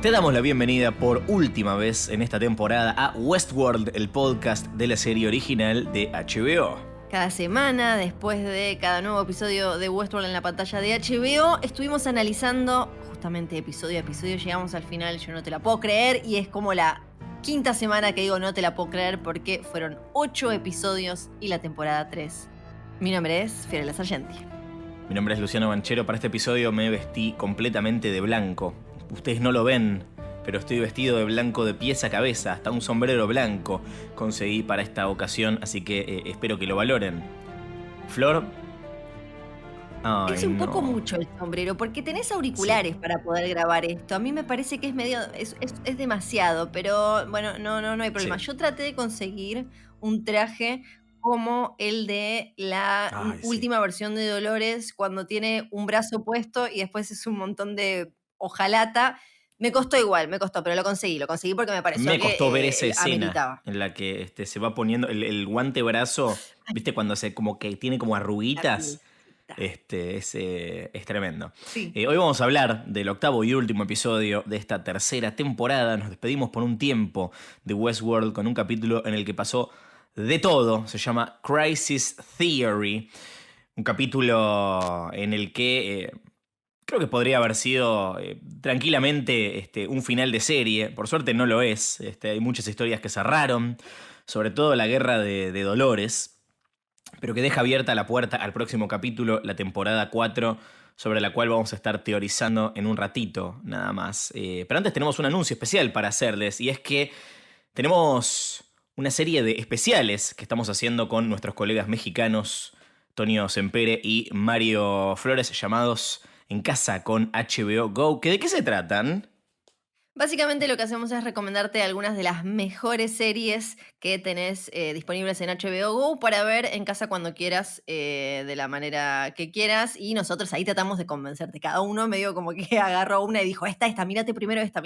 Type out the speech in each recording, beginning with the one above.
Te damos la bienvenida por última vez en esta temporada a Westworld, el podcast de la serie original de HBO. Cada semana, después de cada nuevo episodio de Westworld en la pantalla de HBO, estuvimos analizando justamente episodio a episodio. Llegamos al final, yo no te la puedo creer, y es como la quinta semana que digo no te la puedo creer porque fueron 8 episodios y la temporada 3. Mi nombre es Fiorella Sargenti. Mi nombre es Luciano Banchero. Para este episodio me vestí completamente de blanco. Ustedes no lo ven, pero estoy vestido de blanco de pies a cabeza. Hasta un sombrero blanco conseguí para esta ocasión, así que espero que lo valoren. Flor. Ay, Es un poco no. mucho el sombrero, porque tenés auriculares para poder grabar esto. A mí me parece que es medio, es demasiado, pero bueno, no hay problema. Sí. Yo traté de conseguir un traje como el de la Ay, sí. última versión de Dolores, cuando tiene un brazo puesto y después es un montón de hojalata. Me costó, pero lo conseguí porque me pareció Me costó ver esa que escena ameritaba. en la que se va poniendo el guante brazo, Ay, ¿viste? Cuando se como que tiene como la arruguitas. piecita. Es tremendo. Sí. Hoy vamos a hablar del octavo y último episodio de esta tercera temporada. Nos despedimos por un tiempo de Westworld con un capítulo en el que pasó de todo. Se llama Crisis Theory. Un capítulo en el que creo que podría haber sido tranquilamente un final de serie. Por suerte no lo es. Hay muchas historias que cerraron, sobre todo la guerra de Dolores, pero que deja abierta la puerta al próximo capítulo, la temporada 4, sobre la cual vamos a estar teorizando en un ratito, nada más. Pero antes tenemos un anuncio especial para hacerles, y es que tenemos una serie de especiales que estamos haciendo con nuestros colegas mexicanos, Tonio Sempere y Mario Flores, llamados En Casa con HBO Go. ¿De qué se tratan? Básicamente lo que hacemos es recomendarte algunas de las mejores series que tenés disponibles en HBO Go para ver en casa cuando quieras, de la manera que quieras, y nosotros ahí tratamos de convencerte. Cada uno medio como que agarró una y dijo, esta, mírate primero esta.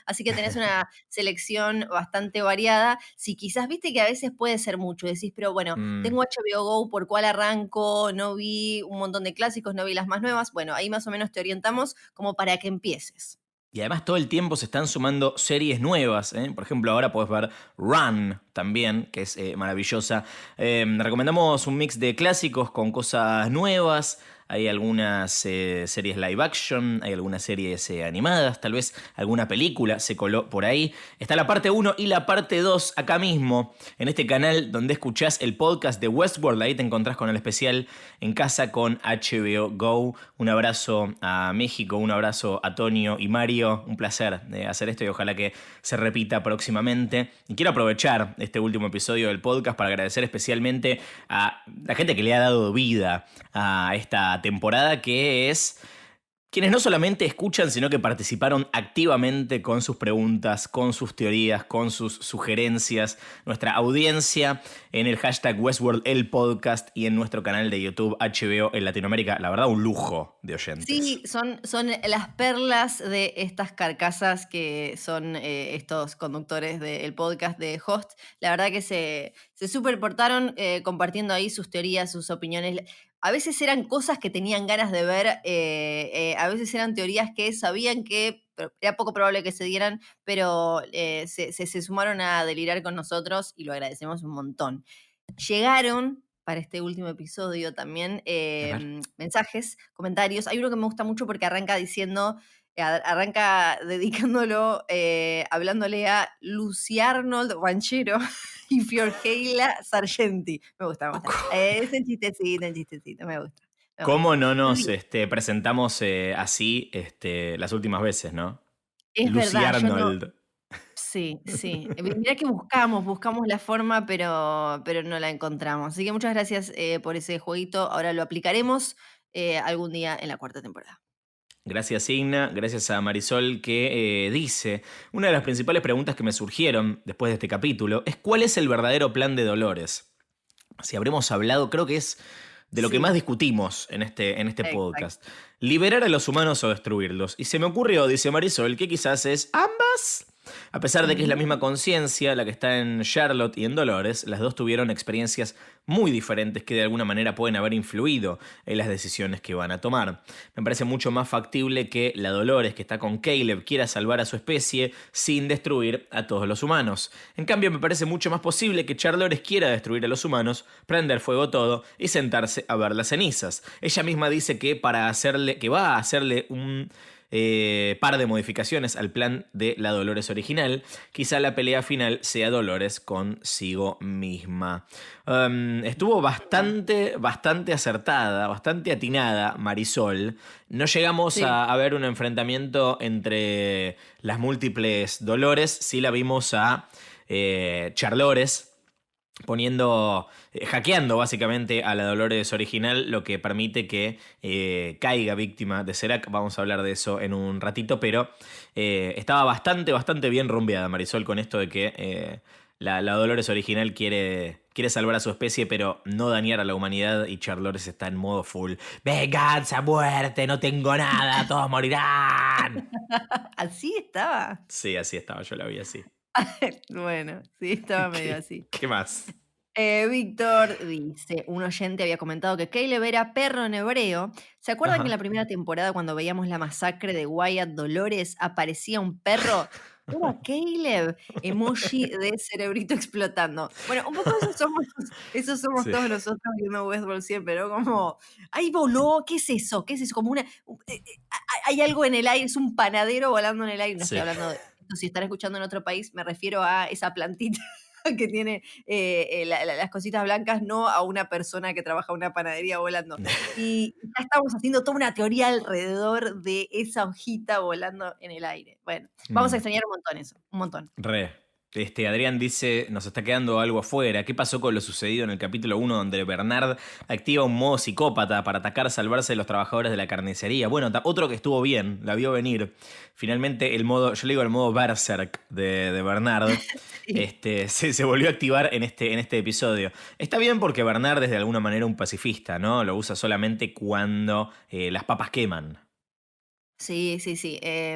Así que tenés una selección bastante variada. Si quizás viste que a veces puede ser mucho, decís, pero bueno, Mm, tengo HBO Go, ¿por cuál arranco? No vi un montón de clásicos, no vi las más nuevas. Bueno, ahí más o menos te orientamos como para que empieces. Y además todo el tiempo se están sumando series nuevas. Por ejemplo, ahora puedes ver Run también, que es maravillosa. Recomendamos un mix de clásicos con cosas nuevas. Hay algunas series live action, hay algunas series animadas, tal vez alguna película se coló por ahí. Está la parte 1 y la parte 2 acá mismo, en este canal donde escuchás el podcast de Westworld. Ahí te encontrás con el especial En Casa con HBO Go. Un abrazo a México, un abrazo a Tonio y Mario. Un placer hacer esto y ojalá que se repita próximamente. Y quiero aprovechar este último episodio del podcast para agradecer especialmente a la gente que le ha dado vida a esta temporada, que es quienes no solamente escuchan, sino que participaron activamente con sus preguntas, con sus teorías, con sus sugerencias. Nuestra audiencia en el hashtag Westworld, el podcast, y en nuestro canal de YouTube HBO en Latinoamérica. La verdad, un lujo de oyentes. Sí, son las perlas de estas carcasas que son estos conductores del podcast de Host. La verdad que se superportaron compartiendo ahí sus teorías, sus opiniones. A veces eran cosas que tenían ganas de ver, a veces eran teorías que sabían que era poco probable que se dieran, pero se sumaron a delirar con nosotros y lo agradecemos un montón. Llegaron para este último episodio también A ver. mensajes, comentarios. Hay uno que me gusta mucho porque arranca diciendo, arranca dedicándolo, hablándole a Lucy Arnold Banchero y Fiorella Sargenti. Me gusta. Es un chistecito, me gusta. ¿Cómo no nos Sí, presentamos así las últimas veces, no? es Lucy verdad, yo no. Arnold. Sí. Mirá que buscamos la forma, pero no la encontramos. Así que muchas gracias por ese jueguito. Ahora lo aplicaremos algún día en la cuarta temporada. Gracias, Igna. Gracias a Marisol, que dice: una de las principales preguntas que me surgieron después de este capítulo es ¿cuál es el verdadero plan de Dolores? Si habremos hablado, creo que es de lo que más Sí, discutimos en este exacto. podcast. ¿Liberar a los humanos o destruirlos? Y se me ocurrió, dice Marisol, que quizás es ambas. A pesar de que es la misma conciencia la que está en Charlotte y en Dolores, las dos tuvieron experiencias muy diferentes que de alguna manera pueden haber influido en las decisiones que van a tomar. Me parece mucho más factible que la Dolores, que está con Caleb, quiera salvar a su especie sin destruir a todos los humanos. En cambio, me parece mucho más posible que Charlotte quiera destruir a los humanos, prender fuego todo y sentarse a ver las cenizas. Ella misma dice que va a hacerle un par de modificaciones al plan de la Dolores original. Quizá la pelea final sea Dolores consigo misma. Estuvo bastante acertada, bastante atinada Marisol. No llegamos Sí. a ver un enfrentamiento entre las múltiples Dolores. Sí la vimos a Charlores hackeando básicamente a la Dolores original, lo que permite que caiga víctima de Serac. Vamos a hablar de eso en un ratito, pero estaba bastante bien rumbeada Marisol con esto de que la Dolores original quiere salvar a su especie, pero no dañar a la humanidad, y Charlores está en modo full. ¡Venganza, muerte! ¡No tengo nada! ¡Todos morirán! Así estaba. Sí, así estaba, yo la vi así. Bueno, sí, estaba medio así. ¿Qué más? Víctor dice, un oyente había comentado que Caleb era perro en hebreo. ¿Se acuerdan que en Ajá. la primera temporada cuando veíamos la masacre de Wyatt Dolores aparecía un perro? Era Caleb, emoji de cerebrito explotando. Bueno, un poco eso somos Sí. todos nosotros viendo Westworld siempre, ¿no? Como, ¡ay, voló! ¿Qué es eso? ¿Qué es eso? Como hay algo en el aire, es un panadero volando en el aire. No estoy Sí. hablando de esto, si están escuchando en otro país, me refiero a esa plantita que tiene las cositas blancas, no a una persona que trabaja en una panadería volando. Y ya estamos haciendo toda una teoría alrededor de esa hojita volando en el aire. Bueno, vamos a extrañar un montón eso, un montón. Re. Adrián dice, nos está quedando algo afuera. ¿Qué pasó con lo sucedido en el capítulo 1 donde Bernard activa un modo psicópata para atacar, salvarse de los trabajadores de la carnicería? Bueno, otro que estuvo bien, la vio venir. Finalmente yo le digo el modo Berserk de Bernard, Sí. se volvió a activar en este episodio. Está bien porque Bernard es de alguna manera un pacifista, ¿no? Lo usa solamente cuando las papas queman. Sí,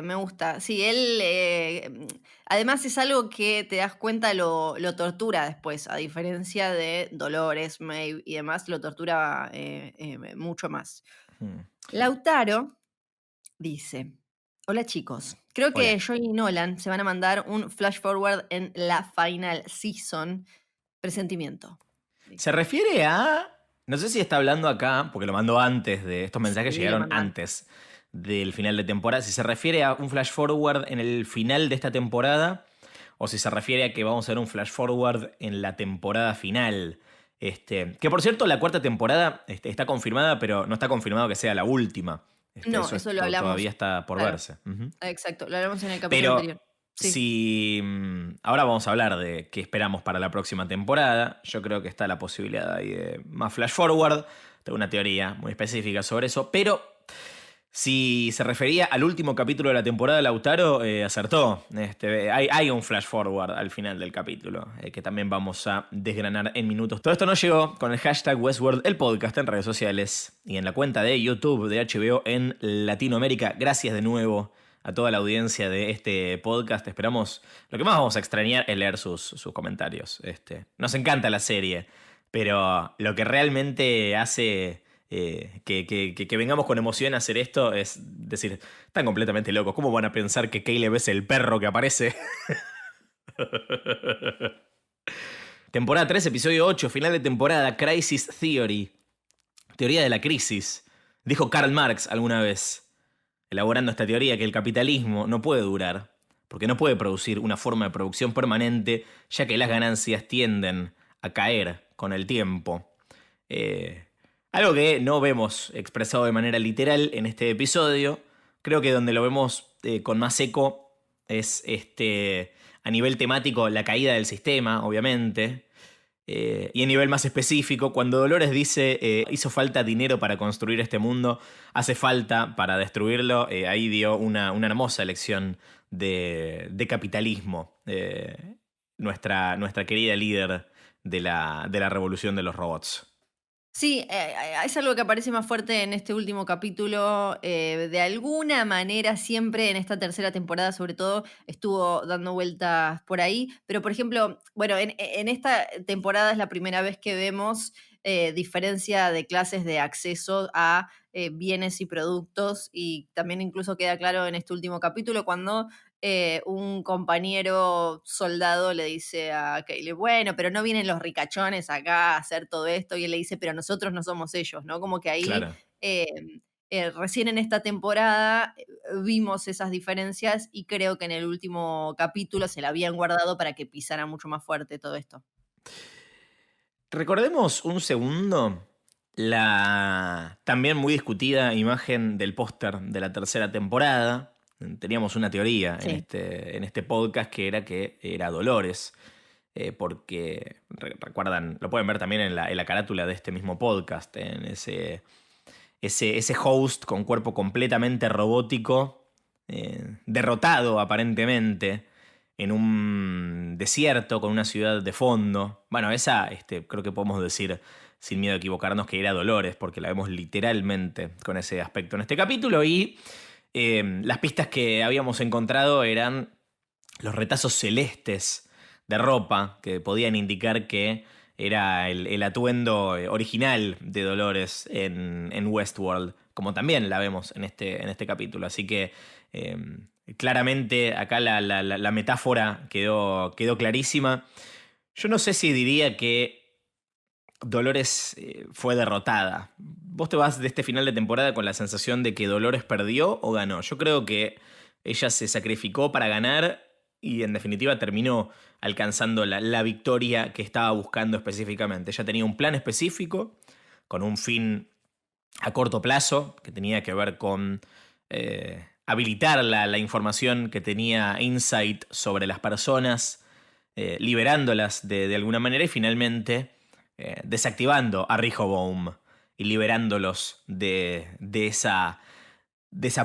me gusta. Sí, él, además es algo que te das cuenta lo tortura después, a diferencia de Dolores, Maeve y demás, lo tortura mucho más. Hmm. Lautaro dice, hola chicos, creo Hola. que Joy y Nolan se van a mandar un flash forward en la final season. Presentimiento. Se refiere a... No sé si está hablando acá, porque lo mandó antes de... Estos mensajes Sí, lo llegaron mandó antes del final de temporada. Si se refiere a un flash forward en el final de esta temporada, o si se refiere a que vamos a ver un flash forward en la temporada final. Que por cierto, la cuarta temporada está confirmada, pero no está confirmado que sea la última. No, eso lo hablamos. Todavía está por Claro, verse. Ujú. exacto, lo hablamos en el capítulo Pero anterior. Sí. si ahora vamos a hablar de qué esperamos para la próxima temporada, yo creo que está la posibilidad ahí de más flash forward. Tengo una teoría muy específica sobre eso, pero si se refería al último capítulo de la temporada, Lautaro acertó. Hay un flash forward al final del capítulo, que también vamos a desgranar en minutos. Todo esto nos llegó con el hashtag Westworld, el podcast en redes sociales y en la cuenta de YouTube de HBO en Latinoamérica. Gracias de nuevo a toda la audiencia de este podcast. Esperamos, lo que más vamos a extrañar es leer sus comentarios. Nos encanta la serie, pero lo que realmente hace que vengamos con emoción a hacer esto es decir, están completamente locos. ¿Cómo van a pensar que Caleb es el perro que aparece? Temporada 3, episodio 8, final de temporada, Crisis Theory. Teoría de la crisis. Dijo Karl Marx alguna vez, elaborando esta teoría, que el capitalismo no puede durar, porque no puede producir una forma de producción permanente, ya que las ganancias tienden a caer con el tiempo. Algo que no vemos expresado de manera literal en este episodio. Creo que donde lo vemos con más eco es a nivel temático, la caída del sistema, obviamente. Y a nivel más específico, cuando Dolores dice hizo falta dinero para construir este mundo, hace falta para destruirlo, ahí dio una hermosa lección de capitalismo. Nuestra querida líder de la revolución de los robots. Sí, es algo que aparece más fuerte en este último capítulo. De alguna manera, siempre en esta tercera temporada, sobre todo, estuvo dando vueltas por ahí. Pero, por ejemplo, bueno, en esta temporada es la primera vez que vemos diferencia de clases de acceso a bienes y productos. Y también incluso queda claro en este último capítulo cuando un compañero soldado le dice a Caleb, bueno, pero no vienen los ricachones acá a hacer todo esto, y él le dice, pero nosotros no somos ellos, ¿no? Como que ahí, Claro. eh, recién en esta temporada vimos esas diferencias y creo que en el último capítulo se la habían guardado para que pisara mucho más fuerte todo esto. Recordemos un segundo la también muy discutida imagen del póster de la tercera temporada. Teníamos una teoría Sí. en este podcast que era Dolores, porque recuerdan, lo pueden ver también en la carátula de este mismo podcast, en ese host con cuerpo completamente robótico, derrotado aparentemente, en un desierto con una ciudad de fondo. Bueno, esa creo que podemos decir sin miedo a equivocarnos que era Dolores, porque la vemos literalmente con ese aspecto en este capítulo. Y las pistas que habíamos encontrado eran los retazos celestes de ropa que podían indicar que era el atuendo original de Dolores en Westworld, como también la vemos en este capítulo. Así que eh, claramente acá la metáfora quedó clarísima. Yo no sé si diría que Dolores fue derrotada. ¿Vos te vas de este final de temporada con la sensación de que Dolores perdió o ganó? Yo creo que ella se sacrificó para ganar y en definitiva terminó alcanzando la victoria que estaba buscando específicamente. Ella tenía un plan específico con un fin a corto plazo que tenía que ver con habilitar la información que tenía Insight sobre las personas, liberándolas de alguna manera y finalmente desactivando a Rehoboam y liberándolos de esa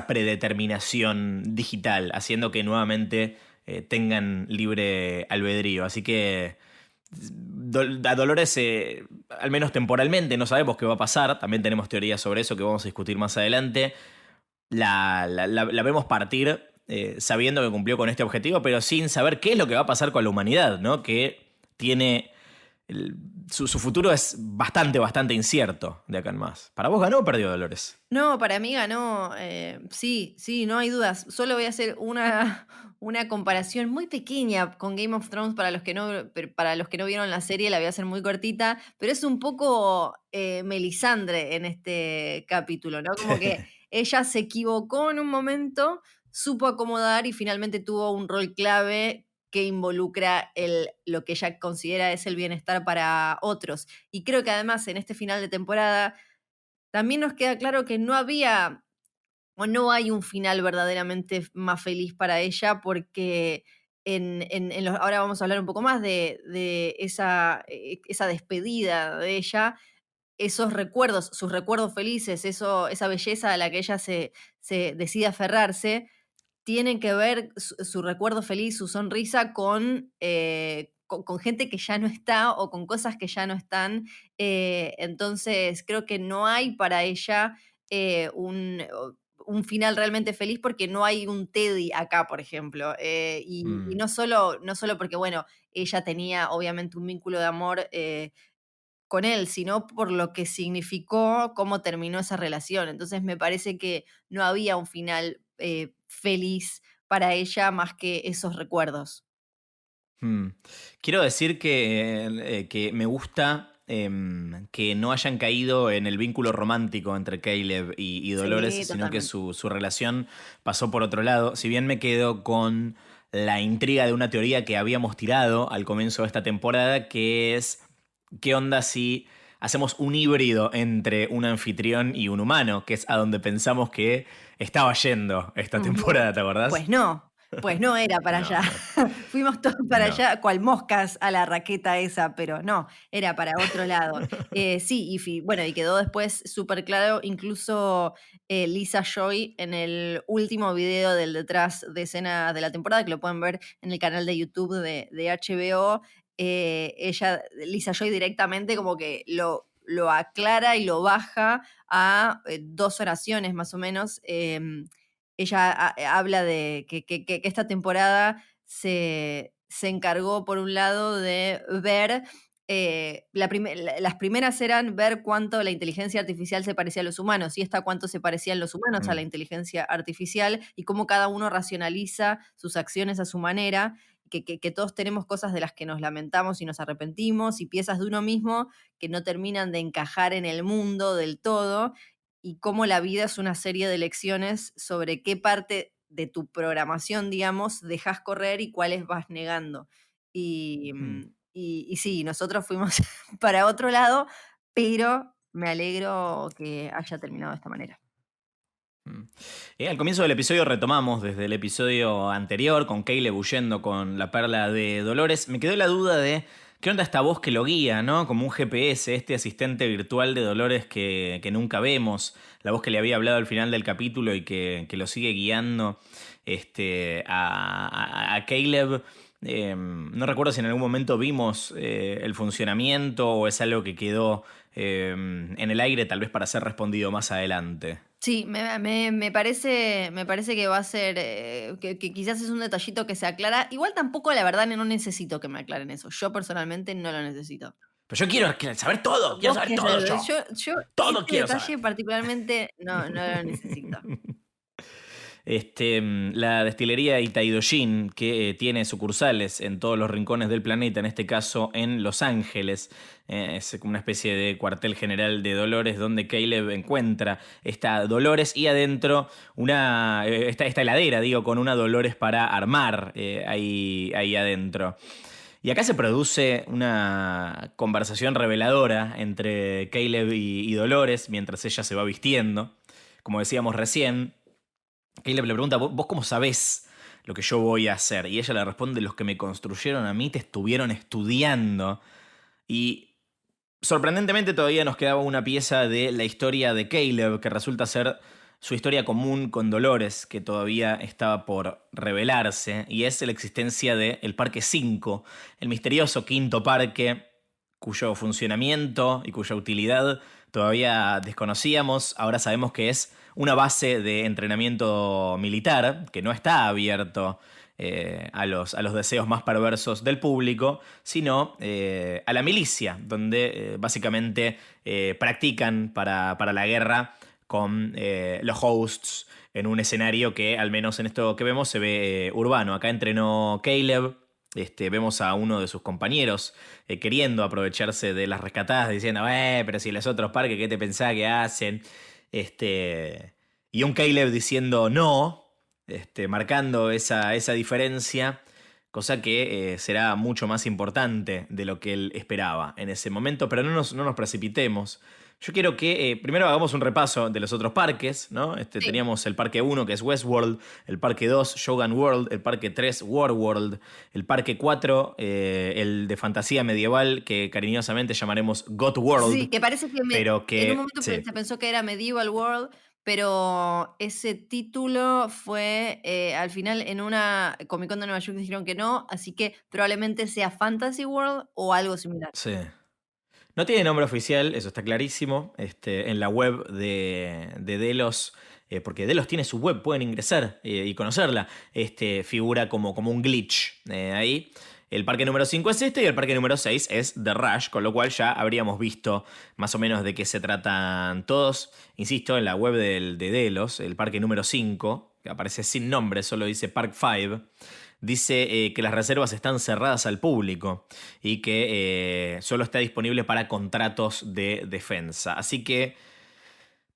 predeterminación digital, haciendo que nuevamente tengan libre albedrío. Así que a Dolores, al menos temporalmente, no sabemos qué va a pasar. También tenemos teorías sobre eso que vamos a discutir más adelante. La vemos partir sabiendo que cumplió con este objetivo, pero sin saber qué es lo que va a pasar con la humanidad, ¿no? Que tiene. Su futuro es bastante, bastante incierto de acá en más. ¿Para vos ganó o perdió Dolores? No, para mí ganó, sí, sí, no hay dudas. Solo voy a hacer una comparación muy pequeña con Game of Thrones para los que no vieron la serie, la voy a hacer muy cortita, pero es un poco Melisandre en este capítulo, ¿no? Como que ella se equivocó en un momento, supo acomodar y finalmente tuvo un rol clave que involucra lo que ella considera es el bienestar para otros. Y creo que además en este final de temporada también nos queda claro que no había o no hay un final verdaderamente más feliz para ella, porque ahora vamos a hablar un poco más de esa despedida de ella, esos recuerdos, sus recuerdos felices, esa belleza a la que ella se decide aferrarse, tienen que ver su recuerdo feliz, su sonrisa con gente que ya no está o con cosas que ya no están. Entonces, creo que no hay para ella un final realmente feliz porque no hay un Teddy acá, por ejemplo. Y Mm. no solo porque, bueno, ella tenía obviamente un vínculo de amor con él, sino por lo que significó cómo terminó esa relación. Entonces me parece que no había un final feliz para ella más que esos recuerdos. Hmm. Quiero decir que me gusta que no hayan caído en el vínculo romántico entre Caleb y Dolores, Sí, sino que totalmente. su relación pasó por otro lado. Si bien me quedo con la intriga de una teoría que habíamos tirado al comienzo de esta temporada, que es qué onda si hacemos un híbrido entre un anfitrión y un humano, que es a donde pensamos que estaba yendo esta Ujú. temporada, ¿te acordás? Pues no era para No, allá. no, Fuimos todos para no. allá, cual moscas a la raqueta esa, pero no, era para otro lado. Sí, bueno, y quedó después súper claro, incluso Lisa Joy en el último video del detrás de escena de la temporada, que lo pueden ver en el canal de YouTube de HBO. Lisa Joy directamente como que lo aclara y lo baja a 2 oraciones más o menos. Ella habla de que esta temporada se encargó, por un lado, de ver, las primeras eran ver cuánto la inteligencia artificial se parecía a los humanos, y esta cuánto se parecían los humanos a la Mm, inteligencia artificial, y cómo cada uno racionaliza sus acciones a su manera, que todos tenemos cosas de las que nos lamentamos y nos arrepentimos, y piezas de uno mismo que no terminan de encajar en el mundo del todo, y cómo la vida es una serie de lecciones sobre qué parte de tu programación, digamos, dejas correr y cuáles vas negando. Y, mm. y sí, nosotros fuimos para otro lado, pero me alegro que haya terminado de esta manera. Mm. Al comienzo del episodio retomamos desde el episodio anterior con Caleb huyendo con la perla de Dolores. Me quedó la duda de qué onda esta voz que lo guía, ¿no? Como un GPS, este asistente virtual de Dolores que nunca vemos. La voz que le había hablado al final del capítulo y que lo sigue guiando a Caleb. No recuerdo si en algún momento vimos el funcionamiento o es algo que quedó en el aire, tal vez para ser respondido más adelante. Sí, me parece que va a ser, que quizás es un detallito que se aclara. Igual tampoco, la verdad, no necesito que me aclaren eso. Yo personalmente no lo necesito. Pero yo quiero saber todo, quiero Vos saber todo querés, yo. yo Todo ese quiero saber. detalle particularmente no lo necesito. La destilería Itaidoshin, que tiene sucursales en todos los rincones del planeta, en este caso en Los Ángeles, es como una especie de cuartel general de Dolores donde Caleb encuentra esta Dolores y adentro esta heladera, digo, con una Dolores para armar ahí adentro. Y acá se produce una conversación reveladora entre Caleb y Dolores mientras ella se va vistiendo. Como decíamos recién, Caleb le pregunta, ¿vos cómo sabés lo que yo voy a hacer? Y ella le responde, los que me construyeron a mí te estuvieron estudiando. Y sorprendentemente todavía nos quedaba una pieza de la historia de Caleb, que resulta ser su historia común con Dolores, que todavía estaba por revelarse, y es la existencia del Parque 5, el misterioso quinto parque cuyo funcionamiento y cuya utilidad todavía desconocíamos. Ahora sabemos que es una base de entrenamiento militar que no está abierto a los deseos más perversos del público, sino a la milicia, donde básicamente practican para la guerra con los hosts en un escenario que, al menos en esto que vemos, se ve urbano. Acá entrenó Caleb. Vemos a uno de sus compañeros queriendo aprovecharse de las rescatadas, diciendo, pero si los otros parques, ¿qué te pensás que hacen? Y un Caleb diciendo no, marcando esa diferencia, cosa que será mucho más importante de lo que él esperaba en ese momento, pero no nos precipitemos. Yo quiero que primero hagamos un repaso de los otros parques, ¿no? Sí. Teníamos el parque 1, que es Westworld, el parque 2, Shogun World, el parque 3, Warworld, el parque 4, el de fantasía medieval, que cariñosamente llamaremos God Sí, World, que parece que pero en un que, momento sí, se pensó que era Medieval World, pero ese título fue, al final en una Comic Con de Nueva York dijeron que no, así que probablemente sea Fantasy World o algo similar. sí. No tiene nombre oficial, eso está clarísimo. En la web de Delos, porque Delos tiene su web, pueden ingresar y conocerla. Figura como un glitch ahí. El parque número 5 es y el parque número 6 es The Rush, con lo cual ya habríamos visto más o menos de qué se tratan todos. Insisto, en la web de Delos, el parque número 5, que aparece sin nombre, solo dice Park 5, dice que las reservas están cerradas al público y que solo está disponible para contratos de defensa. Así que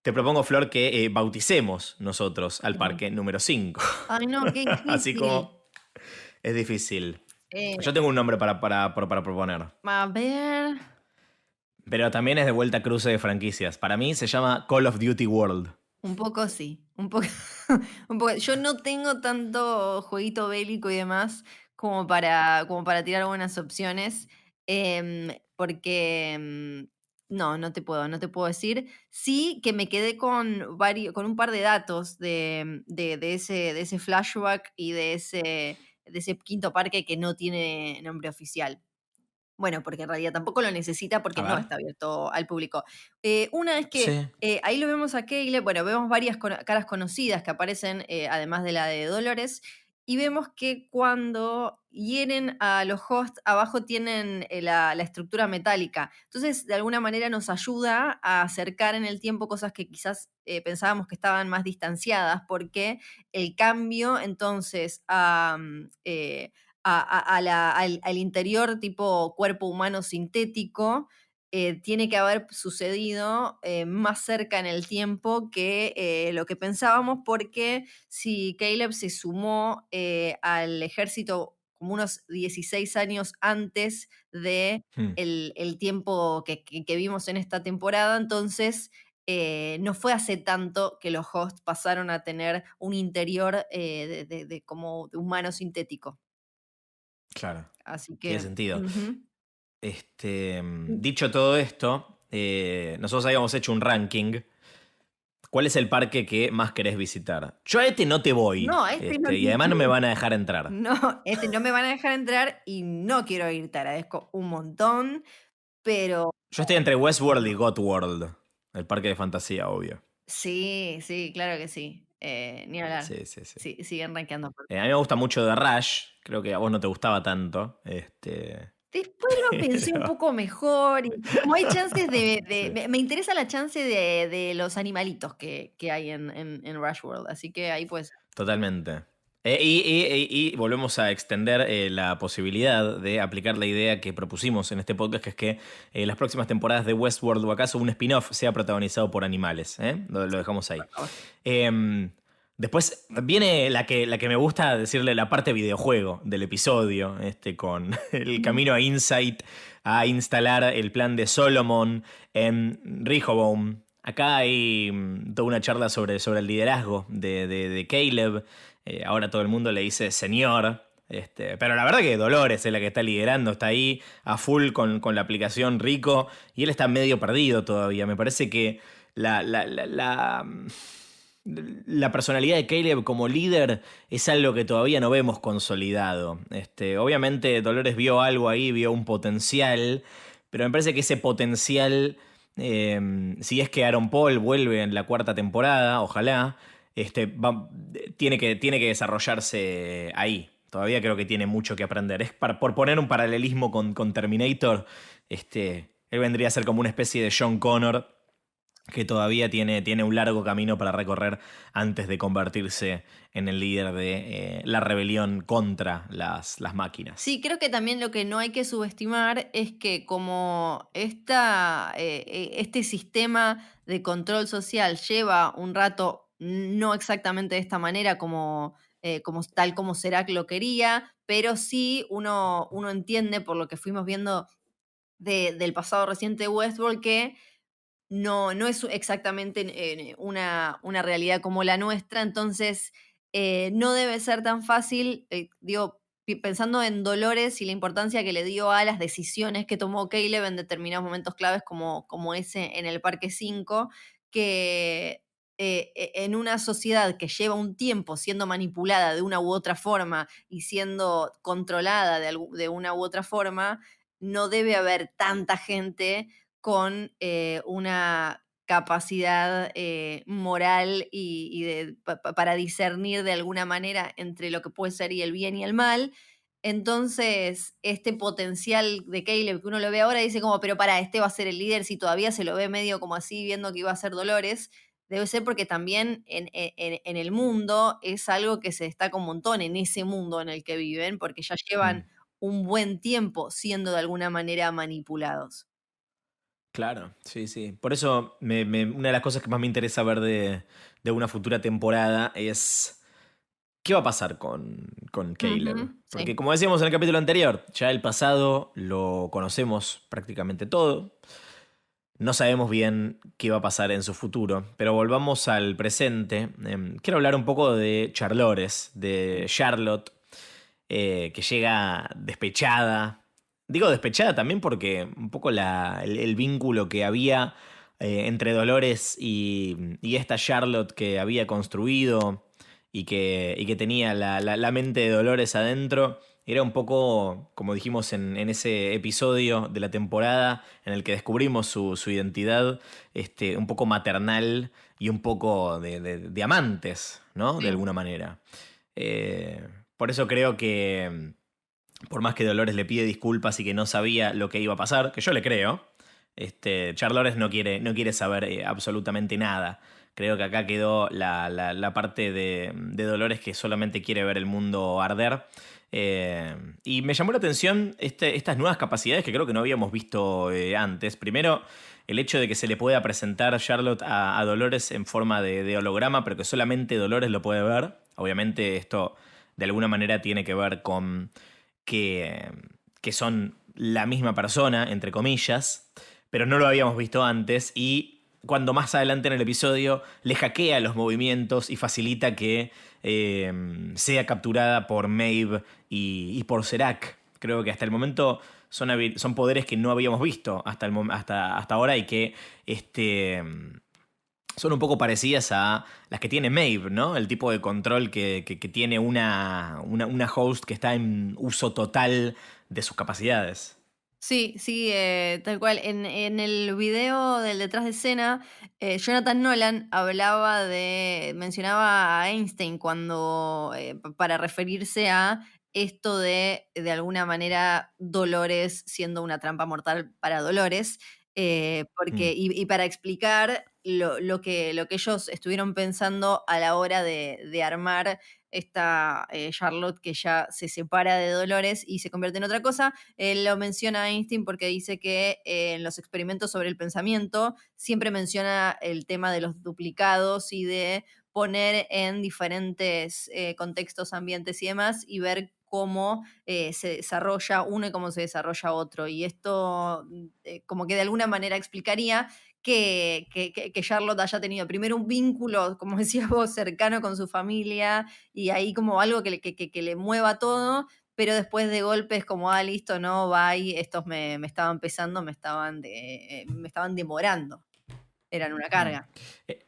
te propongo, Flor, que bauticemos nosotros al Ujú. parque número 5. Ay, no, qué Así difícil. como es difícil. Eh, Yo tengo un nombre para proponer, a ver, pero también es de vuelta cruce de franquicias. Para mí se llama Call of Duty World. un poco sí, un poco, un poco. Yo no tengo tanto jueguito bélico y demás como para tirar buenas opciones, porque no te puedo decir. Sí que me quedé con un par de datos de ese flashback y de ese quinto parque que no tiene nombre oficial. Bueno, porque en realidad tampoco lo necesita porque A no ver. está abierto al público. Una es que Sí. ahí lo vemos a Caleb, bueno, vemos varias caras conocidas que aparecen, además de la de Dolores, y vemos que cuando hieren a los hosts, abajo tienen la estructura metálica. Entonces, de alguna manera nos ayuda a acercar en el tiempo cosas que quizás pensábamos que estaban más distanciadas, porque el cambio entonces al interior tipo cuerpo humano sintético, tiene que haber sucedido más cerca en el tiempo que lo que pensábamos, porque si Caleb se sumó al ejército como unos 16 años antes de Hmm. el tiempo que vimos en esta temporada, entonces no fue hace tanto que los hosts pasaron a tener un interior como de humano sintético. Claro. Así Tiene que, sentido. ujú. Dicho todo esto, nosotros habíamos hecho un ranking. ¿Cuál es el parque que más querés visitar? Yo a este no te voy. No, a este no Y además no me van a dejar entrar. no, este no me van a dejar entrar y no quiero ir, te agradezco un montón, pero Yo estoy entre Westworld y no. Godworld. El parque de fantasía, obvio. Sí, sí, claro que sí, ni hablar. Sí, sí, sí. Sí, siguen rankeando. A mí me gusta mucho The Rush. Creo que a vos no te gustaba tanto. Después lo pensé un Pero. poco mejor y como hay chances Sí. me interesa la chance de los animalitos que hay en Rush World, así que ahí pues Totalmente. Y volvemos a extender la posibilidad de aplicar la idea que propusimos en este podcast, que es que las próximas temporadas de Westworld o acaso un spin-off sea protagonizado por animales. ¿Eh? Lo dejamos ahí. por favor. Em, Después viene la que me gusta decirle la parte videojuego del episodio, con el camino a Insight, a instalar el plan de Solomon en Rehoboam. Acá hay toda una charla sobre el liderazgo de Caleb. Ahora todo el mundo le dice señor. Pero la verdad que Dolores es la que está liderando, está ahí a full con la aplicación Rico y él está medio perdido todavía. Me parece que la personalidad de Caleb como líder es algo que todavía no vemos consolidado. Obviamente Dolores vio algo ahí, vio un potencial, pero me parece que ese potencial, si es que Aaron Paul vuelve en la cuarta temporada, ojalá, tiene que desarrollarse ahí. Todavía creo que tiene mucho que aprender. Por poner un paralelismo con Terminator, él vendría a ser como una especie de John Connor que todavía tiene un largo camino para recorrer antes de convertirse en el líder de la rebelión contra las máquinas. Sí, creo que también lo que no hay que subestimar es que como este sistema de control social lleva un rato, no exactamente de esta manera como tal como Serac lo quería, pero sí uno entiende por lo que fuimos viendo del pasado reciente de Westworld que no es exactamente una realidad como la nuestra, entonces no debe ser tan fácil, digo, pensando en Dolores y la importancia que le dio a las decisiones que tomó Caleb en determinados momentos claves como ese en el Parque 5, que en una sociedad que lleva un tiempo siendo manipulada de una u otra forma y siendo controlada de una u otra forma, no debe haber tanta gente con una capacidad moral para discernir de alguna manera entre lo que puede ser y el bien y el mal. Entonces, este potencial de Caleb que uno lo ve ahora dice como, pero para, este va a ser el líder, si todavía se lo ve medio como así, viendo que iba a ser Dolores, debe ser porque también en el mundo es algo que se destaca un montón en ese mundo en el que viven, porque ya Mm, llevan un buen tiempo siendo de alguna manera manipulados. claro, sí, sí. Por eso una de las cosas que más me interesa ver de una futura temporada es qué va a pasar con Caleb. Ujú, Porque sí. como decíamos en el capítulo anterior, ya el pasado lo conocemos prácticamente todo. No sabemos bien qué va a pasar en su futuro, pero volvamos al presente. Quiero hablar un poco de Charlores, de Charlotte, que llega despechada. Digo despechada también porque un poco el vínculo que había entre Dolores y esta Charlotte que había construido y que tenía la mente de Dolores adentro, era un poco, como dijimos en ese episodio de la temporada en el que descubrimos su identidad, un poco maternal y un poco de amantes, ¿no? De Sí. alguna manera. Por eso creo que, por más que Dolores le pide disculpas y que no sabía lo que iba a pasar, que yo le creo, Charlores no quiere saber absolutamente nada. Creo que acá quedó la parte de Dolores que solamente quiere ver el mundo arder. Y me llamó la atención estas nuevas capacidades que creo que no habíamos visto antes. Primero, el hecho de que se le pueda presentar Charlotte a Dolores en forma de holograma, pero que solamente Dolores lo puede ver. Obviamente esto de alguna manera tiene que ver con que, que son la misma persona, entre comillas, pero no lo habíamos visto antes y cuando más adelante en el episodio le hackea los movimientos y facilita que sea capturada por Maeve y por Serac. Creo que hasta el momento son poderes que no habíamos visto hasta ahora y que son un poco parecidas a las que tiene Maeve, ¿no? El tipo de control que tiene una host que está en uso total de sus capacidades. Sí, sí, tal cual. En el video del detrás de escena, Jonathan Nolan mencionaba a Einstein cuando, para referirse a esto de alguna manera, Dolores siendo una trampa mortal para Dolores, Mm. y para explicar lo que ellos estuvieron pensando a la hora de armar esta Charlotte que ya se separa de Dolores y se convierte en otra cosa. Él lo menciona a Einstein porque dice que en los experimentos sobre el pensamiento siempre menciona el tema de los duplicados y de poner en diferentes contextos, ambientes y demás y ver cómo se desarrolla uno y cómo se desarrolla otro. Y esto como que de alguna manera explicaría que Charlotte haya tenido primero un vínculo, como decías vos, cercano con su familia y ahí como algo que le mueva todo, pero después de golpes como, listo, no, bye, estos me estaban pesando, me estaban demorando, eran una Mm. carga. Eh,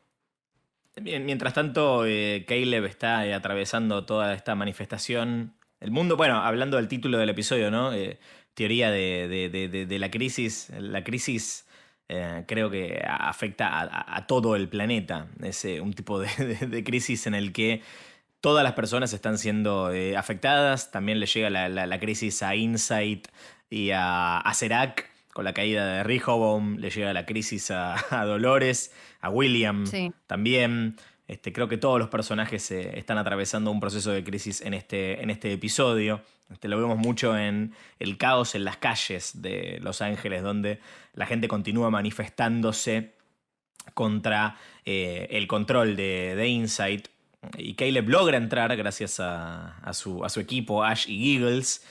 Mientras tanto, Caleb está atravesando toda esta manifestación. El mundo, bueno, hablando del título del episodio, ¿no? Teoría de la crisis. La crisis creo que afecta a todo el planeta. Es un tipo de crisis en el que todas las personas están siendo afectadas. También le llega la crisis a Insight y a Serac con la caída de Rehoboam. Le llega la crisis a Dolores, a William Sí. también. Creo que todos los personajes están atravesando un proceso de crisis en este episodio. Lo vemos mucho en el caos en las calles de Los Ángeles, donde la gente continúa manifestándose contra el control de Insight. Y Caleb logra entrar gracias a su equipo, Ash y Giggles,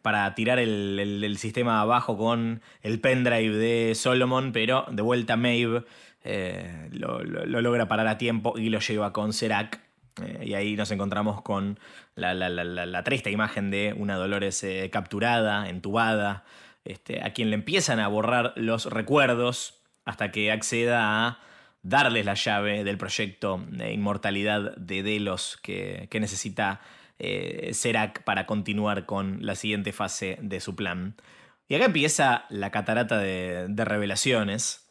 para tirar el sistema abajo con el pendrive de Solomon, pero de vuelta Maeve lo logra parar a tiempo y lo lleva con Serac. Y ahí nos encontramos con la triste imagen de una Dolores capturada, entubada, a quien le empiezan a borrar los recuerdos hasta que acceda a darles la llave del proyecto de inmortalidad de Delos que necesita Serac para continuar con la siguiente fase de su plan. Y acá empieza la catarata de revelaciones,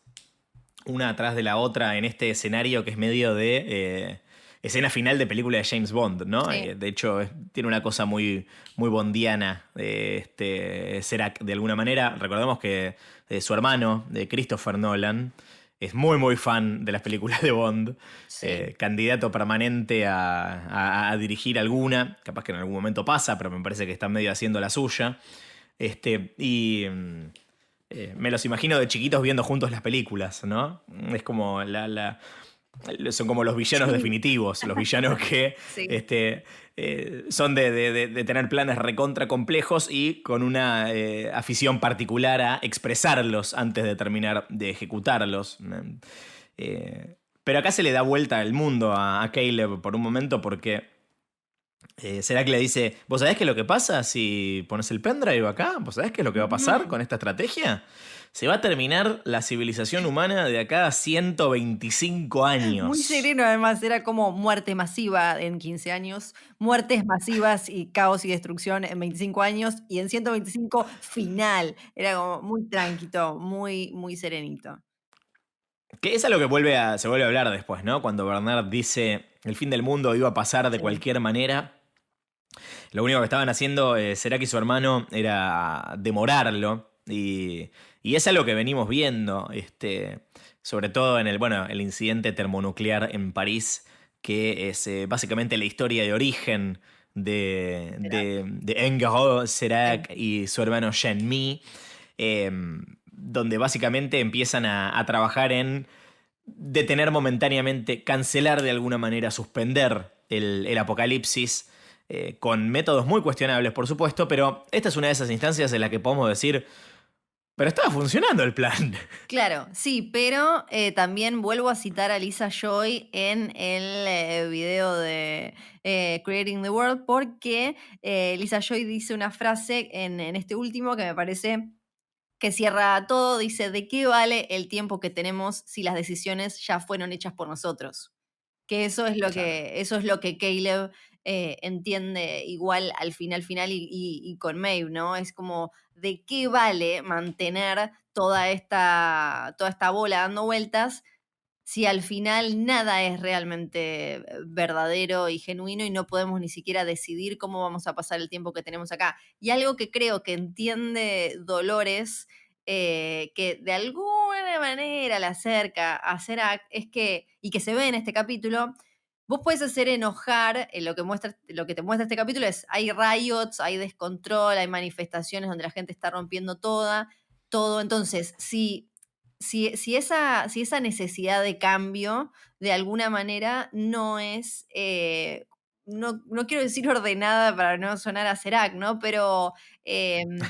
una atrás de la otra en este escenario que es medio de escena final de película de James Bond, ¿no? Sí. De hecho, tiene una cosa muy, muy bondiana Serac de alguna manera. Recordemos que su hermano, de Christopher Nolan, es muy, muy fan de las películas de Bond. Sí. Candidato permanente a dirigir alguna. Capaz que en algún momento pasa, pero me parece que está medio haciendo la suya. Me los imagino de chiquitos viendo juntos las películas, ¿no? Es como son como los villanos Sí. definitivos, los villanos que Sí. son de tener planes recontra complejos y con una afición particular a expresarlos antes de terminar de ejecutarlos. Pero acá se le da vuelta el mundo a Caleb por un momento porque Serac le dice, ¿vos sabés qué es lo que pasa si pones el pendrive acá? ¿Vos sabés qué es lo que va a pasar con esta estrategia? Se va a terminar la civilización humana de acá a 125 Muy años. sereno, además, era como muerte masiva en 15 años, muertes masivas y caos y destrucción en 25 años, y en 125 final. Era como muy tranquilo, muy, muy serenito. Que es algo que se vuelve a hablar después, ¿no? Cuando Bernard dice el fin del mundo iba a pasar de Sí. cualquier manera. Lo único que estaban haciendo Serac y su hermano era demorarlo. Y es algo que venimos viendo, sobre todo en el incidente termonuclear en París, que es básicamente la historia de origen Era, de Enguerrand, sí. Serac y su hermano Jean-Mi, eh, donde básicamente empiezan a trabajar en detener momentáneamente, cancelar de alguna manera, suspender el apocalipsis, con métodos muy cuestionables, por supuesto, pero esta es una de esas instancias en la que podemos decir, pero estaba funcionando el plan. Claro, sí, pero también vuelvo a citar a Lisa Joy en el video de Creating the World, porque Lisa Joy dice una frase en este último que me parece que cierra todo. Dice: ¿de qué vale el tiempo que tenemos si las decisiones ya fueron hechas por nosotros? Que Claro. eso es lo que Caleb entiende igual al final y con Maeve, ¿no? Es como, ¿de qué vale mantener toda esta bola dando vueltas si al final nada es realmente verdadero y genuino y no podemos ni siquiera decidir cómo vamos a pasar el tiempo que tenemos acá? Y algo que creo que entiende Dolores, que de alguna manera la acerca a Serac, es que, y que se ve en este capítulo, vos puedes hacer enojar, lo que te muestra este capítulo es, hay riots, hay descontrol, hay manifestaciones donde la gente está rompiendo todo. Entonces, si esa necesidad de cambio, de alguna manera, no es, no quiero decir ordenada para no sonar a Serac, ¿no? Pero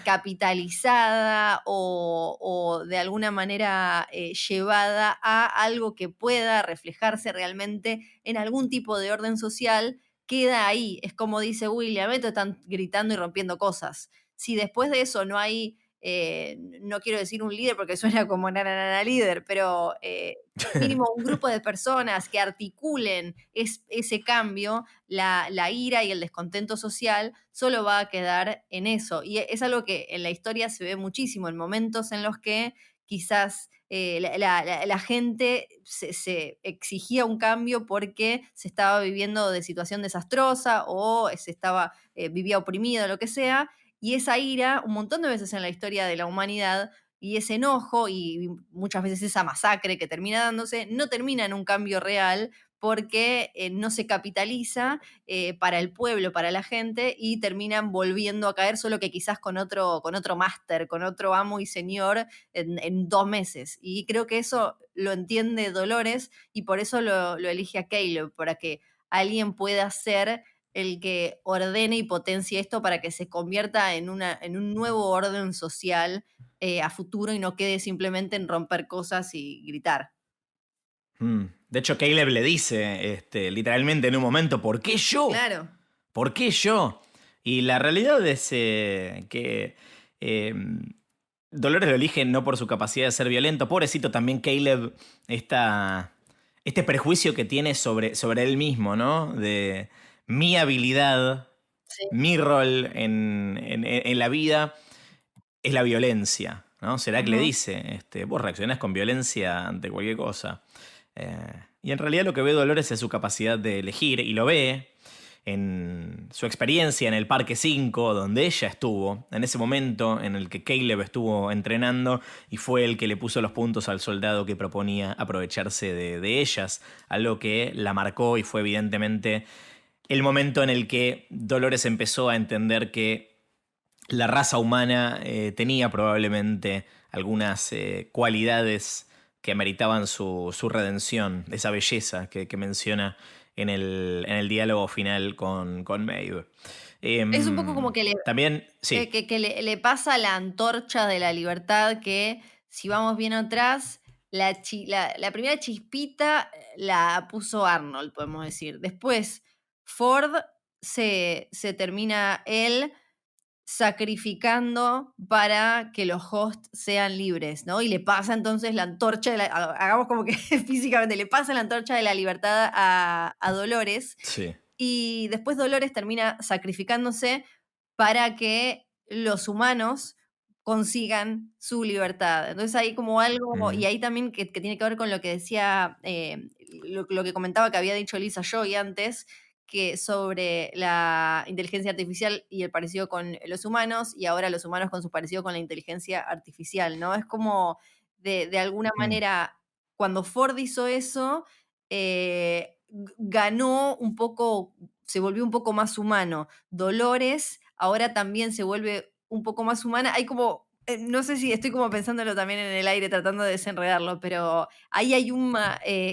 capitalizada o de alguna manera llevada a algo que pueda reflejarse realmente en algún tipo de orden social, queda ahí. Es como dice William, estos están gritando y rompiendo cosas. Si después de eso no hay, no quiero decir un líder porque suena como na líder, pero mínimo un grupo de personas que articulen ese cambio, la ira y el descontento social solo va a quedar en eso. Y es algo que en la historia se ve muchísimo, en momentos en los que quizás la gente se exigía un cambio porque se estaba viviendo de situación desastrosa o vivía oprimido, lo que sea, y esa ira, un montón de veces en la historia de la humanidad, y ese enojo y muchas veces esa masacre que termina dándose, no termina en un cambio real porque no se capitaliza para el pueblo, para la gente, y terminan volviendo a caer, solo que quizás con otro máster, con otro amo y señor en 2 meses. Y creo que eso lo entiende Dolores y por eso lo elige a Caleb, para que alguien pueda ser el que ordene y potencie esto para que se convierta en un nuevo orden social a futuro y no quede simplemente en romper cosas y gritar. De hecho, Caleb le dice, literalmente en un momento, ¿por qué yo? Claro, ¿Por qué yo? Y la realidad es que eh, Dolores lo elige no por su capacidad de ser violento. Pobrecito también Caleb, este prejuicio que tiene sobre él mismo, ¿no? De mi habilidad, sí. mi rol en la vida es la violencia, ¿no? Será que le Ujú. dice, vos reaccionás con violencia ante cualquier cosa. Y en realidad lo que ve Dolores es su capacidad de elegir, y lo ve en su experiencia en el Parque 5, donde ella estuvo, en ese momento en el que Caleb estuvo entrenando y fue el que le puso los puntos al soldado que proponía aprovecharse de ellas, algo que la marcó y fue evidentemente el momento en el que Dolores empezó a entender que la raza humana tenía probablemente algunas cualidades que ameritaban su redención, esa belleza que menciona en el diálogo final con Maeve. Es un poco como que También, sí, le pasa la antorcha de la libertad que, si vamos bien atrás, la primera chispita la puso Arnold, podemos decir. Después Ford se termina él sacrificando para que los hosts sean libres, ¿no? Y le pasa entonces la antorcha, hagamos como que físicamente, le pasa la antorcha de la libertad a Dolores, Sí. y después Dolores termina sacrificándose para que los humanos consigan su libertad. Entonces hay como algo, y Mm, ahí también que tiene que ver con lo que decía, lo que comentaba que había dicho Lisa Joy antes, que sobre la inteligencia artificial y el parecido con los humanos, y ahora los humanos con su parecido con la inteligencia artificial, ¿no? Es como, de alguna mm. manera, cuando Ford hizo eso, ganó un poco, se volvió un poco más humano. Dolores ahora también se vuelve un poco más humana. Hay como, no sé si estoy como pensándolo también en el aire, tratando de desenredarlo, pero ahí hay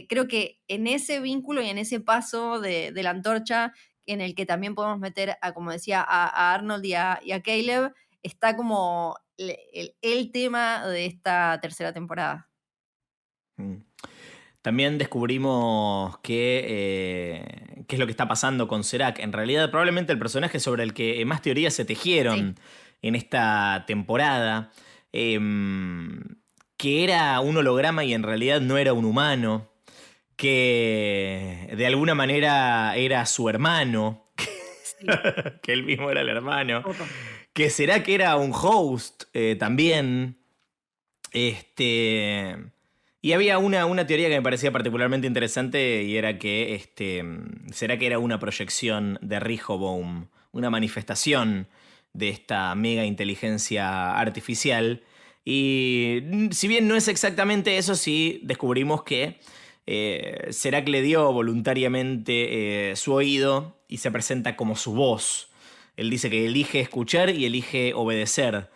creo que en ese vínculo y en ese paso de la antorcha, en el que también podemos meter, como decía, a Arnold y a Caleb, está como el tema de esta tercera temporada. Mm. También descubrimos qué es lo que está pasando con Serac. En realidad, probablemente el personaje sobre el que más teorías se Sí, tejieron en esta temporada, em, que era un holograma y en realidad no era un humano, que de alguna manera era su hermano, sí, que él mismo era el hermano, todo. que Serac era un host también. Este, y había una teoría que me parecía particularmente interesante y era que ¿será que era una proyección de Rehoboam, una manifestación de esta mega inteligencia artificial? Y si bien no es exactamente eso, sí descubrimos que Serac le dio voluntariamente su oído y se presenta como su voz. Él dice que elige escuchar y elige obedecer.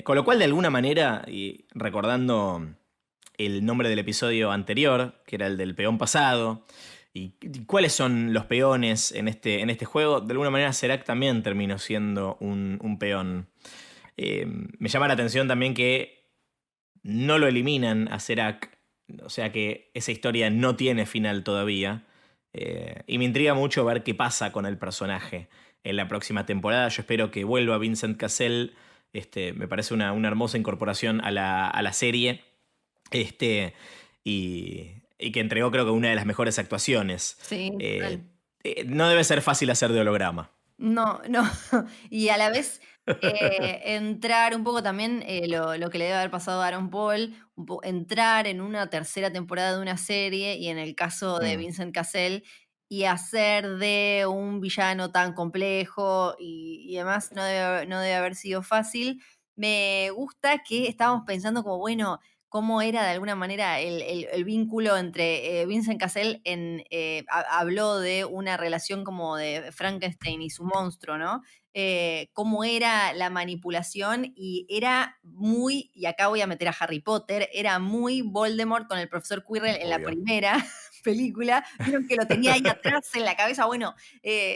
Con lo cual, de alguna manera, y recordando el nombre del episodio anterior, que era el del peón pasado, y cuáles son los peones en este juego, de alguna manera Serac también terminó siendo un peón. Me llama la atención también que no lo eliminan a Serac, o sea que esa historia no tiene final todavía. Y me intriga mucho ver qué pasa con el personaje en la próxima temporada. Yo espero que vuelva Vincent Cassel. Me parece una hermosa incorporación a la serie. Este, y que entregó creo que una de las mejores actuaciones. Sí, Eh, total. no debe ser fácil hacer de holograma. No, no. Y a la vez, entrar un poco también, lo que le debe haber pasado a Aaron Paul, entrar en una tercera temporada de una serie, y en el caso de Mm. Vincent Cassel, y hacer de un villano tan complejo y demás, no debe haber sido fácil. Me gusta que estábamos pensando como, bueno, cómo era de alguna manera el vínculo entre, Vincent Cassel habló de una relación como de Frankenstein y su monstruo, ¿no? Cómo era la manipulación, y era muy, y acá voy a meter a Harry Potter, era muy Voldemort con el profesor Quirrell en la Obvio. primera película. Vieron que lo tenía ahí atrás en la cabeza. Bueno,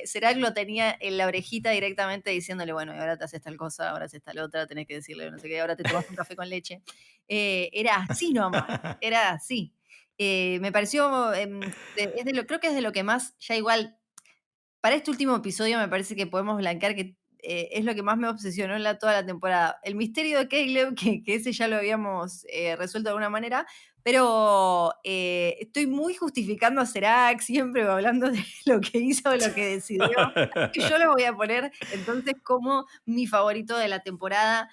Serac lo tenía en la orejita directamente diciéndole, bueno, y ahora te haces tal cosa, ahora haces tal otra, tenés que decirle no sé qué, ahora te tomas un café con leche. Era así nomás, era así. Me pareció, creo que es de lo que más, ya igual, para este último episodio me parece que podemos blanquear que, es lo que más me obsesionó en toda la temporada. El misterio de Caleb, que ese ya lo habíamos, resuelto de alguna manera, pero, estoy muy justificando a Serac, siempre hablando de lo que hizo, lo que decidió. Así que yo lo voy a poner entonces como mi favorito de la temporada.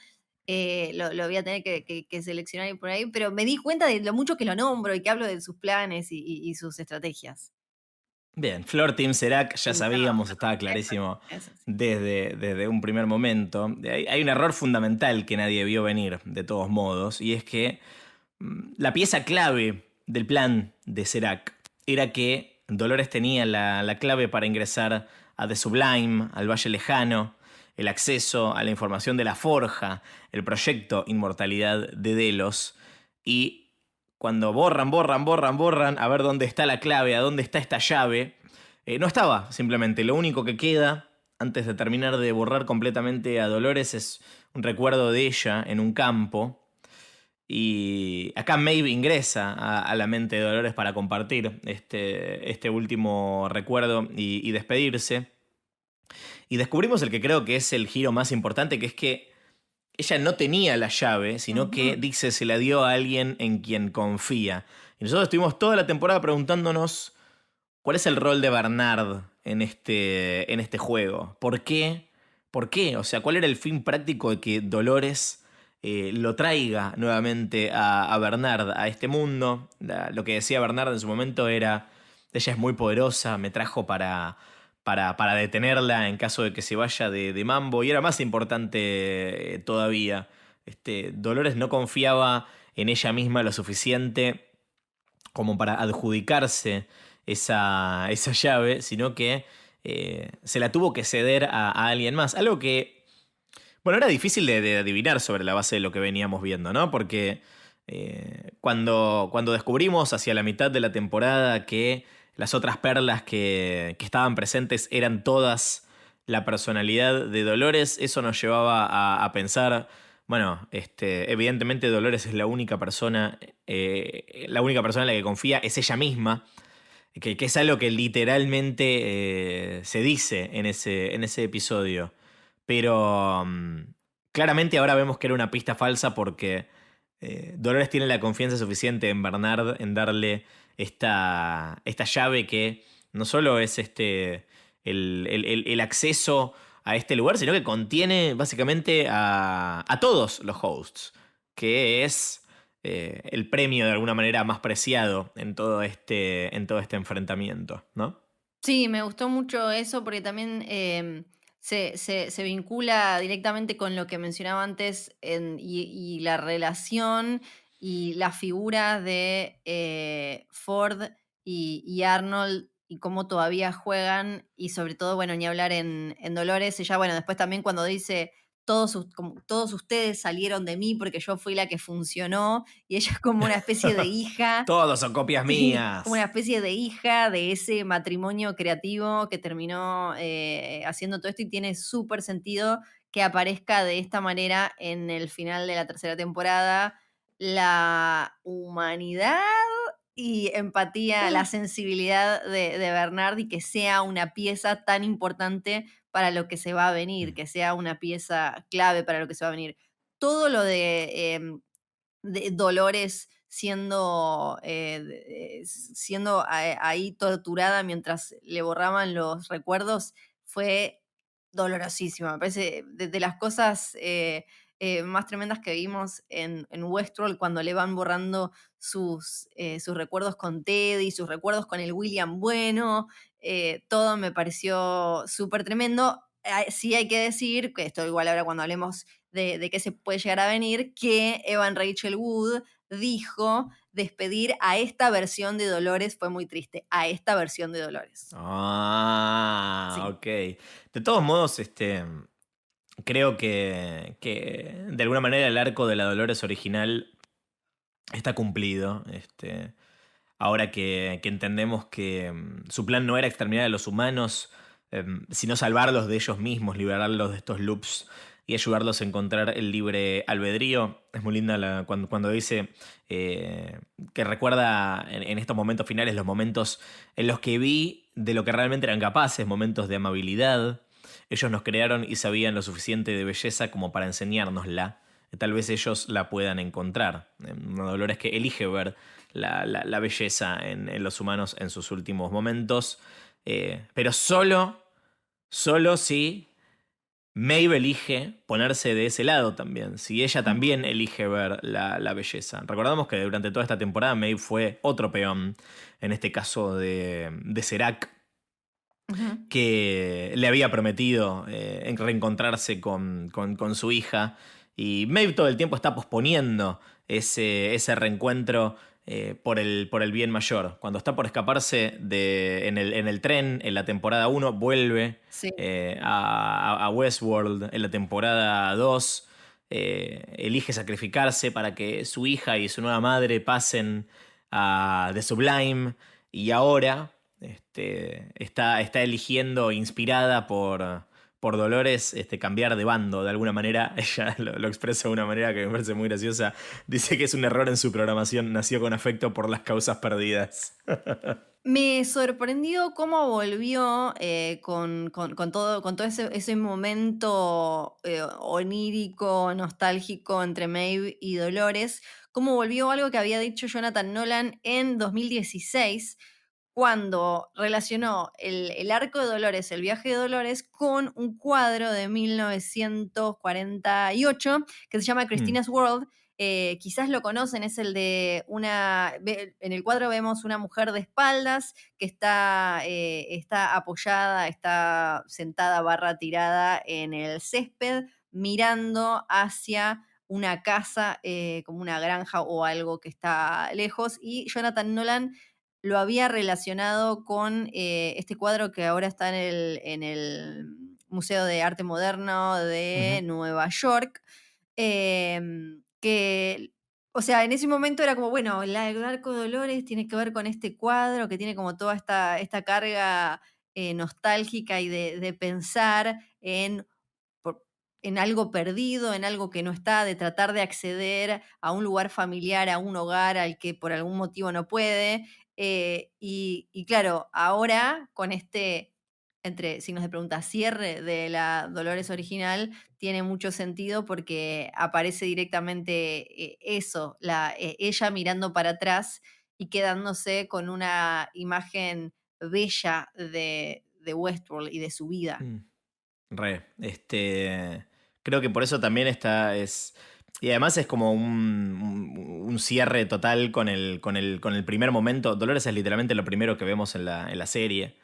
Lo voy a tener que seleccionar y por ahí, pero me di cuenta de lo mucho que lo nombro y que hablo de sus planes y sus estrategias. Bien, Flor Team Serac, ya Sí, no, sabíamos, no, estaba clarísimo eso sí. desde un primer momento. Hay un error fundamental que nadie vio venir, de todos modos, y es que la pieza clave del plan de Serac era que Dolores tenía la clave para ingresar a The Sublime, al Valle Lejano, el acceso a la información de la Forja, el proyecto Inmortalidad de Delos, y cuando borran, a ver dónde está la clave, a dónde está esta llave, no estaba simplemente. Lo único que queda, antes de terminar de borrar completamente a Dolores, es un recuerdo de ella en un campo. Y acá Maeve ingresa a la mente de Dolores para compartir este último recuerdo y despedirse. Y descubrimos el que creo que es el giro más importante, que es que ella no tenía la llave, sino que Dixie se la dio a alguien en quien confía. Y nosotros estuvimos toda la temporada preguntándonos cuál es el rol de Bernard en este juego. ¿Por qué? ¿Por qué? O sea, ¿cuál era el fin práctico de que Dolores lo traiga nuevamente a Bernard, a este mundo? Lo que decía Bernard en su momento era, ella es muy poderosa, me trajo para detenerla en caso de que se vaya de mambo. Y era más importante todavía. Dolores no confiaba en ella misma lo suficiente como para adjudicarse esa llave, sino que se la tuvo que ceder a alguien más. Algo que, bueno, era difícil de adivinar sobre la base de lo que veníamos viendo, ¿no? Porque cuando descubrimos hacia la mitad de la temporada que las otras perlas que estaban presentes eran todas la personalidad de Dolores, eso nos llevaba a pensar, bueno, evidentemente Dolores es la única persona en la que confía es ella misma, que es algo que literalmente se dice en ese episodio. Pero claramente ahora vemos que era una pista falsa porque Dolores tiene la confianza suficiente en Bernard en darle esta llave que no solo es el acceso a este lugar, sino que contiene básicamente a todos los hosts, que es el premio de alguna manera más preciado en todo este enfrentamiento, ¿no? Sí, me gustó mucho eso porque también se vincula directamente con lo que mencionaba antes y la relación y la figura de Ford y Arnold y cómo todavía juegan y sobre todo, bueno, ni hablar en Dolores. Ella, bueno, después también cuando dice, como todos ustedes salieron de mí porque yo fui la que funcionó y ella es como una especie de hija. Todos son copias Sí, como una mías. especie de hija de ese matrimonio creativo que terminó haciendo todo esto y tiene súper sentido que aparezca de esta manera en el final de la tercera temporada. La humanidad y empatía, la sensibilidad de Bernard y que sea una pieza tan importante para lo que se va a venir, que sea una pieza clave para lo que se va a venir. Todo lo de Dolores siendo ahí torturada mientras le borraban los recuerdos fue dolorosísimo. Me parece de las cosas más tremendas que vimos en Westworld cuando le van borrando sus recuerdos con Teddy, sus recuerdos con el William bueno, todo me pareció súper tremendo. Sí hay que decir, que esto igual ahora cuando hablemos de qué se puede llegar a venir, que Evan Rachel Wood dijo despedir a esta versión de Dolores fue muy triste, a esta versión de Dolores. Ah, Sí. ok. De todos modos, creo que de alguna manera el arco de la Dolores original está cumplido. Ahora que entendemos que su plan no era exterminar a los humanos, sino salvarlos de ellos mismos, liberarlos de estos loops y ayudarlos a encontrar el libre albedrío. Es muy linda cuando dice que recuerda en estos momentos finales los momentos en los que vi de lo que realmente eran capaces, momentos de amabilidad. Ellos nos crearon y sabían lo suficiente de belleza como para enseñárnosla. Tal vez ellos la puedan encontrar. Una Dolores que elige ver la belleza en los humanos en sus últimos momentos. Pero solo si Maeve elige ponerse de ese lado también. Si ella también elige ver la belleza. Recordamos que durante toda esta temporada Maeve fue otro peón. En este caso de Serac, Ujú. que le había prometido reencontrarse con su hija. Y Maeve todo el tiempo está posponiendo ese reencuentro por el bien mayor. Cuando está por escaparse en el tren en la temporada 1, vuelve Sí. a Westworld en la temporada 2. Elige sacrificarse para que su hija y su nueva madre pasen a The Sublime. Y ahora está eligiendo, inspirada por por Dolores cambiar de bando de alguna manera. Ella lo expresa de una manera que me parece muy graciosa. Dice que es un error en su programación, nació con afecto por las causas perdidas. Me sorprendió cómo volvió con todo ese momento onírico, nostálgico entre Maeve y Dolores, cómo volvió algo que había dicho Jonathan Nolan en 2016, cuando relacionó el arco de Dolores, el viaje de Dolores, con un cuadro de 1948 que se llama Mm, Christina's World. Quizás lo conocen, es el de en el cuadro vemos una mujer de espaldas que está apoyada, está sentada barra tirada en el césped, mirando hacia una casa, como una granja o algo que está lejos, y Jonathan Nolan lo había relacionado con este cuadro que ahora está en el Museo de Arte Moderno de ujú. Nueva York, que, o sea, en ese momento era como, bueno, el Arco de Dolores tiene que ver con este cuadro que tiene como toda esta carga nostálgica y de pensar por- en algo perdido, en algo que no está, de tratar de acceder a un lugar familiar, a un hogar al que por algún motivo no puede. Y claro, ahora con este, entre signos de pregunta, cierre de la Dolores original, tiene mucho sentido porque aparece directamente eso, ella mirando para atrás y quedándose con una imagen bella de Westworld y de su vida. Mm. Re, creo que por eso también y además es como un cierre total con el primer momento. Dolores es literalmente lo primero que vemos en la serie.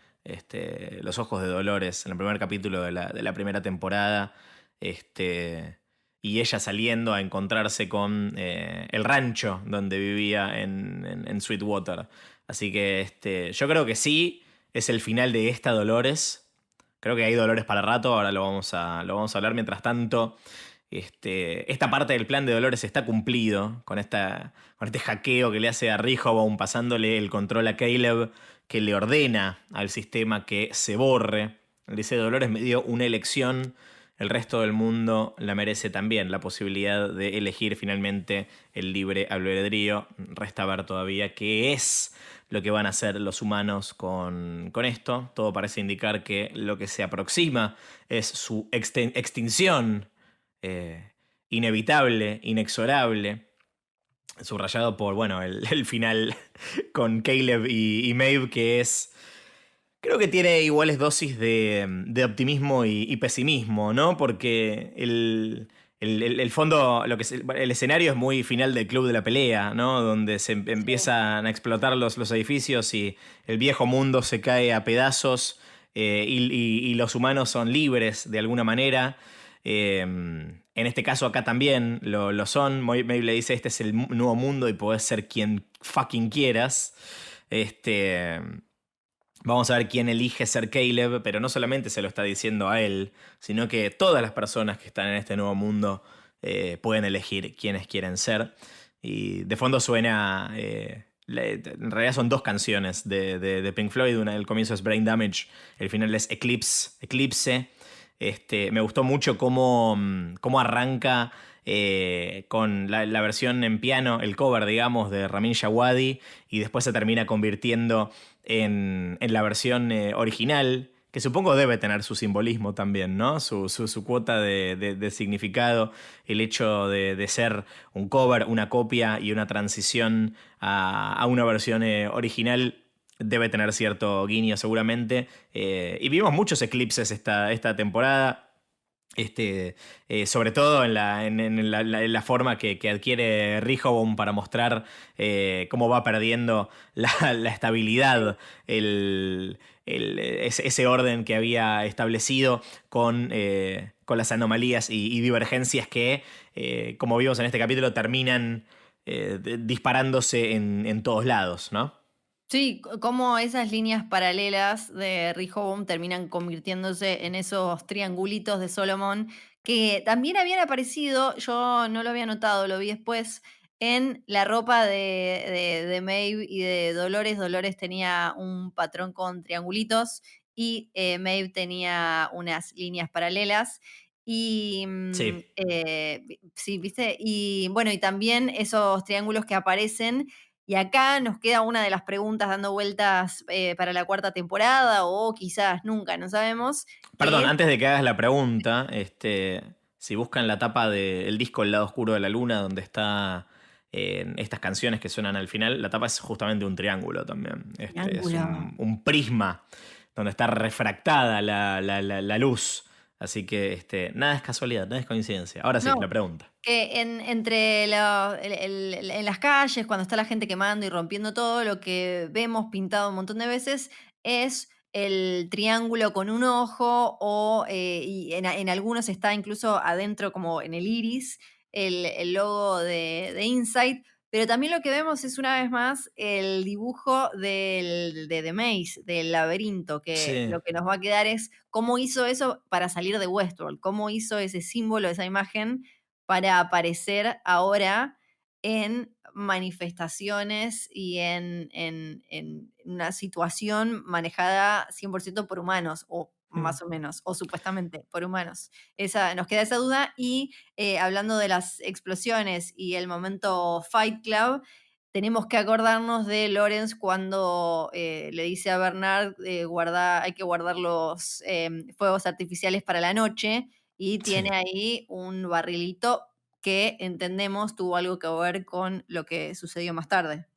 Los ojos de Dolores, en el primer capítulo de la primera temporada. Este, y ella saliendo a encontrarse con el rancho donde vivía en Sweetwater. Así que yo creo que sí, es el final de esta Dolores. Creo que hay Dolores para rato, ahora lo vamos a hablar. Mientras tanto, esta parte del plan de Dolores está cumplido con este hackeo que le hace a Rehoboam pasándole el control a Caleb, que le ordena al sistema que se borre. Le dice: Dolores me dio una elección, el resto del mundo la merece también, la posibilidad de elegir finalmente el libre albedrío. Resta ver todavía qué es lo que van a hacer los humanos con esto. Todo parece indicar que lo que se aproxima es su extinción, eh, inevitable, inexorable, subrayado por, bueno, el final con Caleb y Maeve, que es... Creo que tiene iguales dosis de optimismo y pesimismo, ¿no? Porque el fondo, el escenario es muy final del club de la pelea, ¿no? Donde se Sí. empiezan a explotar los edificios y el viejo mundo se cae a pedazos, y los humanos son libres de alguna manera. En este caso acá también lo son. Maeve le dice: este es el nuevo mundo y podés ser quien fucking quieras. Este... Vamos a ver quién elige ser Caleb, pero no solamente se lo está diciendo a él, sino que todas las personas que están en este nuevo mundo pueden elegir quiénes quieren ser. Y de fondo suena... en realidad son dos canciones de Pink Floyd. Una del comienzo es Brain Damage, el final es Eclipse. Me gustó mucho cómo arranca con la versión en piano, el cover, digamos, de Ramin Djawadi, y después se termina convirtiendo en la versión original, que supongo debe tener su simbolismo también, ¿no? Su cuota de significado, el hecho de ser un cover, una copia y una transición a una versión original. Debe tener cierto guiño seguramente. Y vimos muchos eclipses esta temporada. Sobre todo en la forma que adquiere Rehoboam para mostrar cómo va perdiendo la estabilidad, ese orden que había establecido con las anomalías y divergencias que, como vimos en este capítulo, terminan disparándose en todos lados, ¿no? Sí, cómo esas líneas paralelas de Rehoboam terminan convirtiéndose en esos triangulitos de Solomon que también habían aparecido, yo no lo había notado, lo vi después, en la ropa de Maeve y de Dolores. Dolores tenía un patrón con triangulitos y Maeve tenía unas líneas paralelas. Y Sí. sí, ¿viste? Y bueno, y también esos triángulos que aparecen. Y acá nos queda una de las preguntas dando vueltas para la cuarta temporada, o quizás nunca, no sabemos, que Perdón, es antes de que hagas la pregunta, si buscan la tapa del disco El lado oscuro de la luna, donde está estas canciones que suenan al final, la tapa es justamente un triángulo también. Es triángulo. un prisma donde está refractada la luz. Así que nada es casualidad, nada es coincidencia. Ahora sí, No, la pregunta. que entre en las calles, cuando está la gente quemando y rompiendo todo, lo que vemos pintado un montón de veces es el triángulo con un ojo, o y en algunos está incluso adentro, como en el iris, el logo de Insight. Pero también lo que vemos es, una vez más, el dibujo de The Maze, del laberinto, que Sí. lo que nos va a quedar es cómo hizo eso para salir de Westworld, cómo hizo ese símbolo, esa imagen, para aparecer ahora en manifestaciones y en una situación manejada 100% por humanos, o Hmm. más o menos, o supuestamente por humanos. Nos queda esa duda. Y hablando de las explosiones y el momento Fight Club, tenemos que acordarnos de Lawrence cuando le dice a Bernard, hay que guardar los fuegos artificiales para la noche, y tiene Sí. ahí un barrilito que entendemos tuvo algo que ver con lo que sucedió más tarde.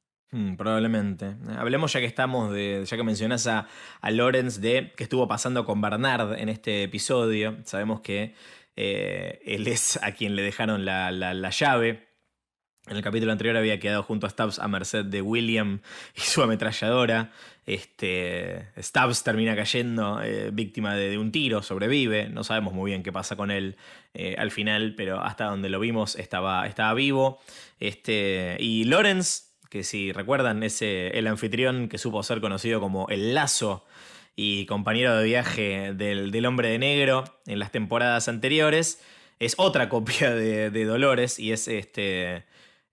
Probablemente. Hablemos ya que ya que mencionás a Lawrence, de qué estuvo pasando con Bernard en este episodio. Sabemos que él es a quien le dejaron la llave. En el capítulo anterior había quedado junto a Stubbs a merced de William y su ametralladora. Stubbs termina cayendo víctima de un tiro, sobrevive. No sabemos muy bien qué pasa con él al final, pero hasta donde lo vimos estaba vivo. Y Lawrence, que si recuerdan, es el anfitrión que supo ser conocido como El Lazo y compañero de viaje del Hombre de Negro en las temporadas anteriores, es otra copia de Dolores, y es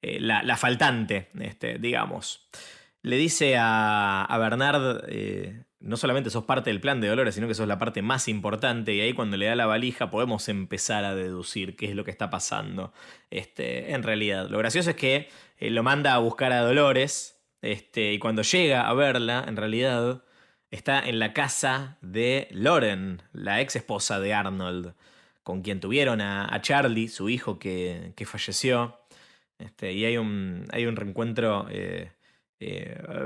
la faltante, digamos. Le dice a Bernard, no solamente sos parte del plan de Dolores, sino que sos la parte más importante, y ahí cuando le da la valija podemos empezar a deducir qué es lo que está pasando en realidad. Lo gracioso es que lo manda a buscar a Dolores, y cuando llega a verla, en realidad está en la casa de Lauren, la ex esposa de Arnold, con quien tuvieron a Charlie, su hijo que falleció. Y hay un reencuentro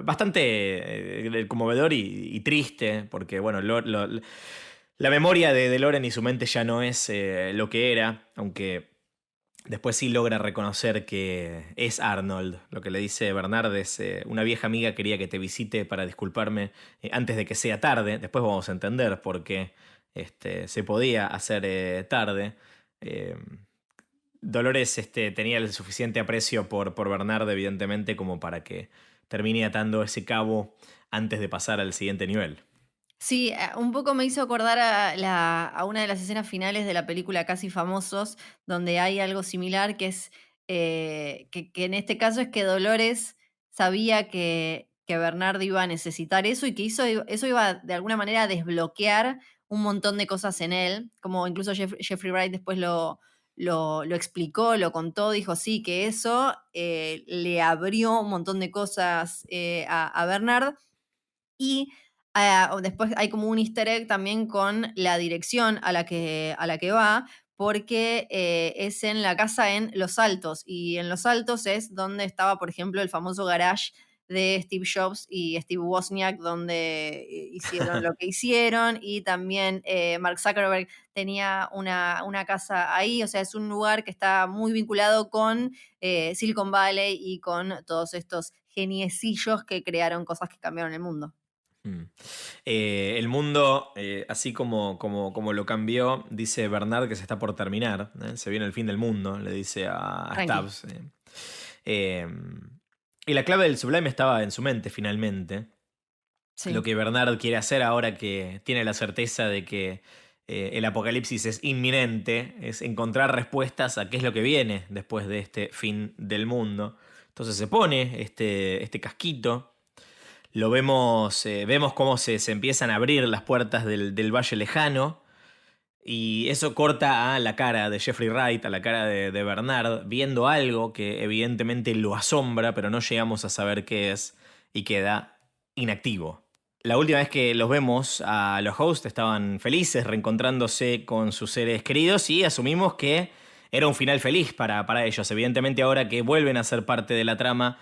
bastante conmovedor y triste, porque bueno, la memoria de Loren y su mente ya no es lo que era, aunque después sí logra reconocer que es Arnold. Lo que le dice Bernard es, una vieja amiga quería que te visite para disculparme antes de que sea tarde. Después vamos a entender por qué se podía hacer tarde. Eh, Dolores tenía el suficiente aprecio por Bernard, evidentemente, como para que termine atando ese cabo antes de pasar al siguiente nivel. Sí, un poco me hizo acordar a una de las escenas finales de la película Casi Famosos, donde hay algo similar, que es que en este caso es que Dolores sabía que Bernard iba a necesitar eso, y que eso iba de alguna manera a desbloquear un montón de cosas en él, como incluso Jeffrey Wright después lo explicó, lo contó, dijo sí, que eso le abrió un montón de cosas a Bernard. Y después hay como un easter egg también con la dirección a la que va, porque es en la casa en Los Altos, y en Los Altos es donde estaba, por ejemplo, el famoso garage de Steve Jobs y Steve Wozniak, donde hicieron lo que hicieron. Y también Mark Zuckerberg tenía una casa ahí. O sea, es un lugar que está muy vinculado con Silicon Valley y con todos estos geniecillos que crearon cosas que cambiaron el mundo. Mm. El mundo, así como lo cambió, dice Bernard que se está por terminar. Se viene el fin del mundo, le dice a Tranqui. Stubbs. Eh, y la clave del Sublime estaba en su mente, finalmente. Lo Sí. que Bernard quiere hacer ahora que tiene la certeza de que el apocalipsis es inminente es encontrar respuestas a qué es lo que viene después de este fin del mundo. Entonces se pone este casquito, vemos cómo se empiezan a abrir las puertas del Valle Lejano. Y eso corta a la cara de Jeffrey Wright, a la cara de Bernard, viendo algo que evidentemente lo asombra, pero no llegamos a saber qué es, y queda inactivo. La última vez que los vemos a los hosts estaban felices, reencontrándose con sus seres queridos, y asumimos que era un final feliz para ellos. Evidentemente ahora que vuelven a ser parte de la trama,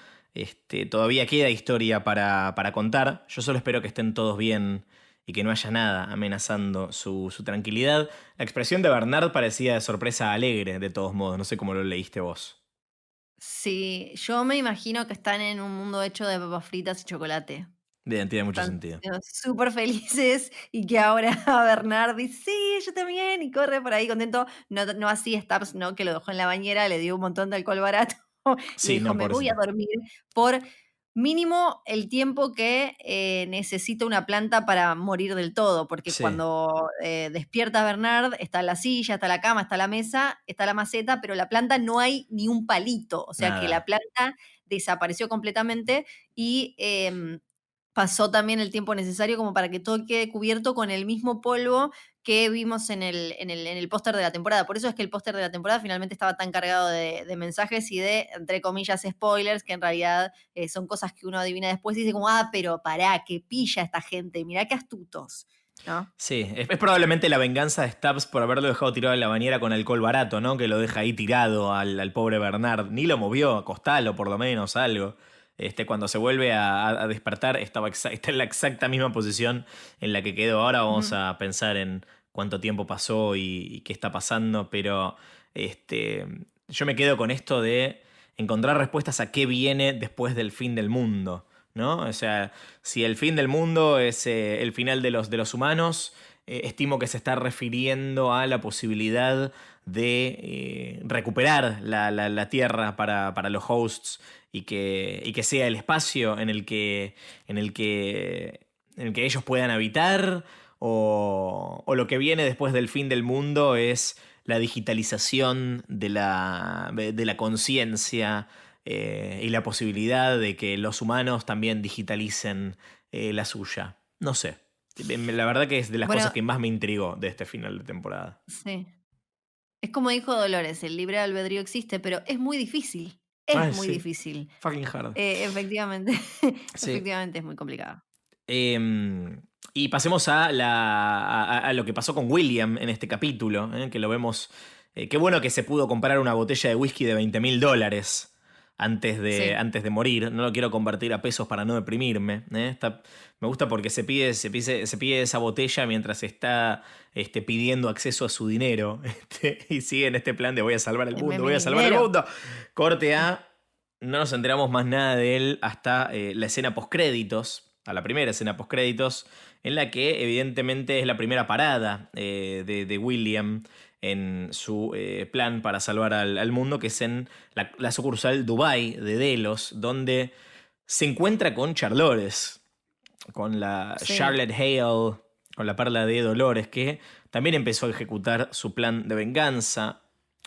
todavía queda historia para contar. Yo solo espero que estén todos bien y que no haya nada amenazando su tranquilidad. La expresión de Bernard parecía de sorpresa alegre, de todos modos. No sé cómo lo leíste vos. Sí, yo me imagino que están en un mundo hecho de papas fritas y chocolate. Bien, tiene mucho Están sentido. súper felices y que ahora Bernard dice: "Sí, yo también", y corre por ahí contento. No así Stubbs, ¿no? Que lo dejó en la bañera, le dio un montón de alcohol barato y Sí, dijo: no, "Me voy a pobrecito. dormir por mínimo el tiempo que, necesita una planta para morir del todo", porque Sí, cuando, despierta Bernard, está la silla, está la cama, está la mesa, está la maceta, pero la planta no hay ni un palito, o sea que la nada. planta desapareció completamente y, pasó también el tiempo necesario como para que todo quede cubierto con el mismo polvo que vimos en el póster de la temporada. Por eso es que el póster de la temporada finalmente estaba tan cargado de mensajes y de, entre comillas, spoilers, que en realidad son cosas que uno adivina después y dice como, pero pará, que pilla esta gente, mirá qué astutos, ¿no? Sí, es probablemente la venganza de Stubbs por haberlo dejado tirado en la bañera con alcohol barato, ¿no? Que lo deja ahí tirado al pobre Bernard. Ni lo movió, acostalo por lo menos, algo. Cuando se vuelve a despertar, está en la exacta misma posición en la que quedó. Ahora vamos Ujú. a pensar en cuánto tiempo pasó y qué está pasando, pero yo me quedo con esto de encontrar respuestas a qué viene después del fin del mundo, ¿no? O sea, si el fin del mundo es el final de los humanos, estimo que se está refiriendo a la posibilidad de recuperar la Tierra para los hosts y que sea el espacio en el que ellos puedan habitar, o lo que viene después del fin del mundo es la digitalización de la conciencia, y la posibilidad de que los humanos también digitalicen la suya. No sé. La verdad que es de las cosas Bueno, que más me intrigó de este final de temporada. sí. Es como dijo Dolores, el libre albedrío existe, pero es muy difícil. Es Ay, muy sí. difícil. Fucking hard. Efectivamente, Sí. efectivamente es muy complicado. Y pasemos a lo que pasó con William en este capítulo, que lo vemos. Qué bueno que se pudo comprar una botella de whisky de $20,000 antes de, Sí. antes de morir. No lo quiero convertir a pesos para no deprimirme. Me gusta porque se pide esa botella mientras está pidiendo acceso a su dinero. Y sigue en este plan de voy a salvar el Deme mundo, mi voy a salvar el dinero. mundo. Corte A. No nos enteramos más nada de él hasta la escena postcréditos, a la primera escena postcréditos, en la que evidentemente es la primera parada de William en su plan para salvar al mundo, que es en la sucursal Dubai de Delos, donde se encuentra con Charlores, con la Sí. Charlotte Hale, con la perla de Dolores, que también empezó a ejecutar su plan de venganza.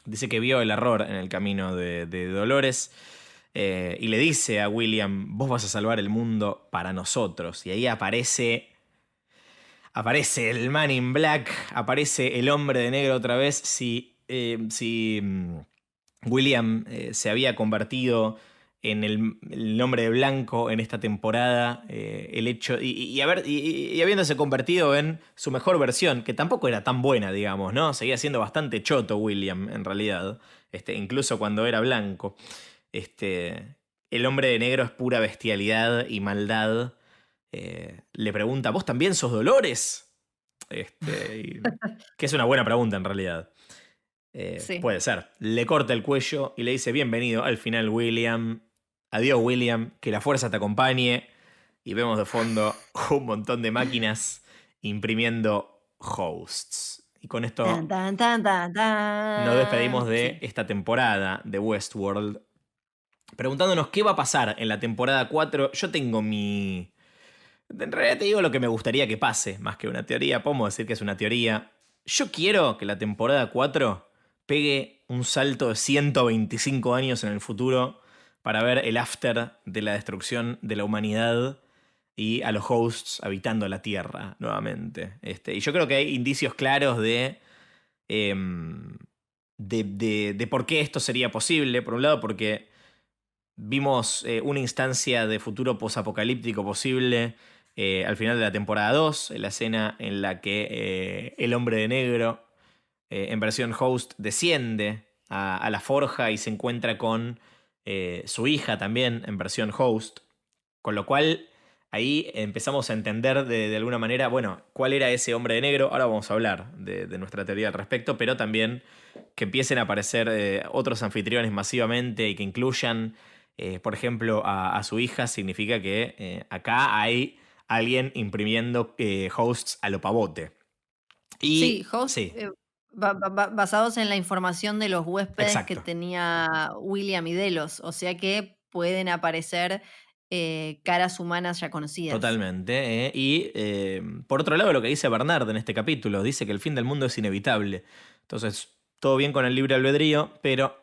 Dice que vio el error en el camino de Dolores, y le dice a William, vos vas a salvar el mundo para nosotros. Y ahí aparece el Man in Black, aparece el hombre de negro otra vez. Si William se había convertido en el nombre de blanco en esta temporada, el hecho y habiéndose convertido en su mejor versión, que tampoco era tan buena, digamos, ¿no? Seguía siendo bastante choto William en realidad, incluso cuando era blanco. Este, el hombre de negro es pura bestialidad y maldad. Le pregunta, ¿vos también sos Dolores? Que es una buena pregunta en realidad. Sí. Puede ser. Le corta el cuello y le dice, bienvenido al final, William. Adiós, William. Que la fuerza te acompañe. Y vemos de fondo un montón de máquinas imprimiendo hosts. Y con Tan, esto tan, tan, tan, nos despedimos tan. de Sí. esta temporada de Westworld, preguntándonos qué va a pasar en la temporada 4. Yo tengo mi... En realidad te digo lo que me gustaría que pase, más que una teoría. Podemos decir que es una teoría. Yo quiero que la temporada 4 pegue un salto de 125 años en el futuro para ver el after de la destrucción de la humanidad y a los hosts habitando la Tierra nuevamente. Y yo creo que hay indicios claros em, de por qué esto sería posible. Por un lado, porque vimos una instancia de futuro posapocalíptico posible al final de la temporada 2, en la escena en la que el hombre de negro, en versión host, desciende a la forja y se encuentra con su hija también en versión host. Con lo cual, ahí empezamos a entender de alguna manera, bueno, cuál era ese hombre de negro. Ahora vamos a hablar de nuestra teoría al respecto, pero también que empiecen a aparecer otros anfitriones masivamente y que incluyan, por ejemplo, a su hija, significa que acá hay alguien imprimiendo hosts a lo pavote. Sí, Y host sí, basados en la información de los huéspedes que exacto. tenía William y Delos, o sea que pueden aparecer caras humanas ya conocidas. Totalmente. Y por otro lado, lo que dice Bernard en este capítulo, dice que el fin del mundo es inevitable. Entonces, todo bien con el libre albedrío, pero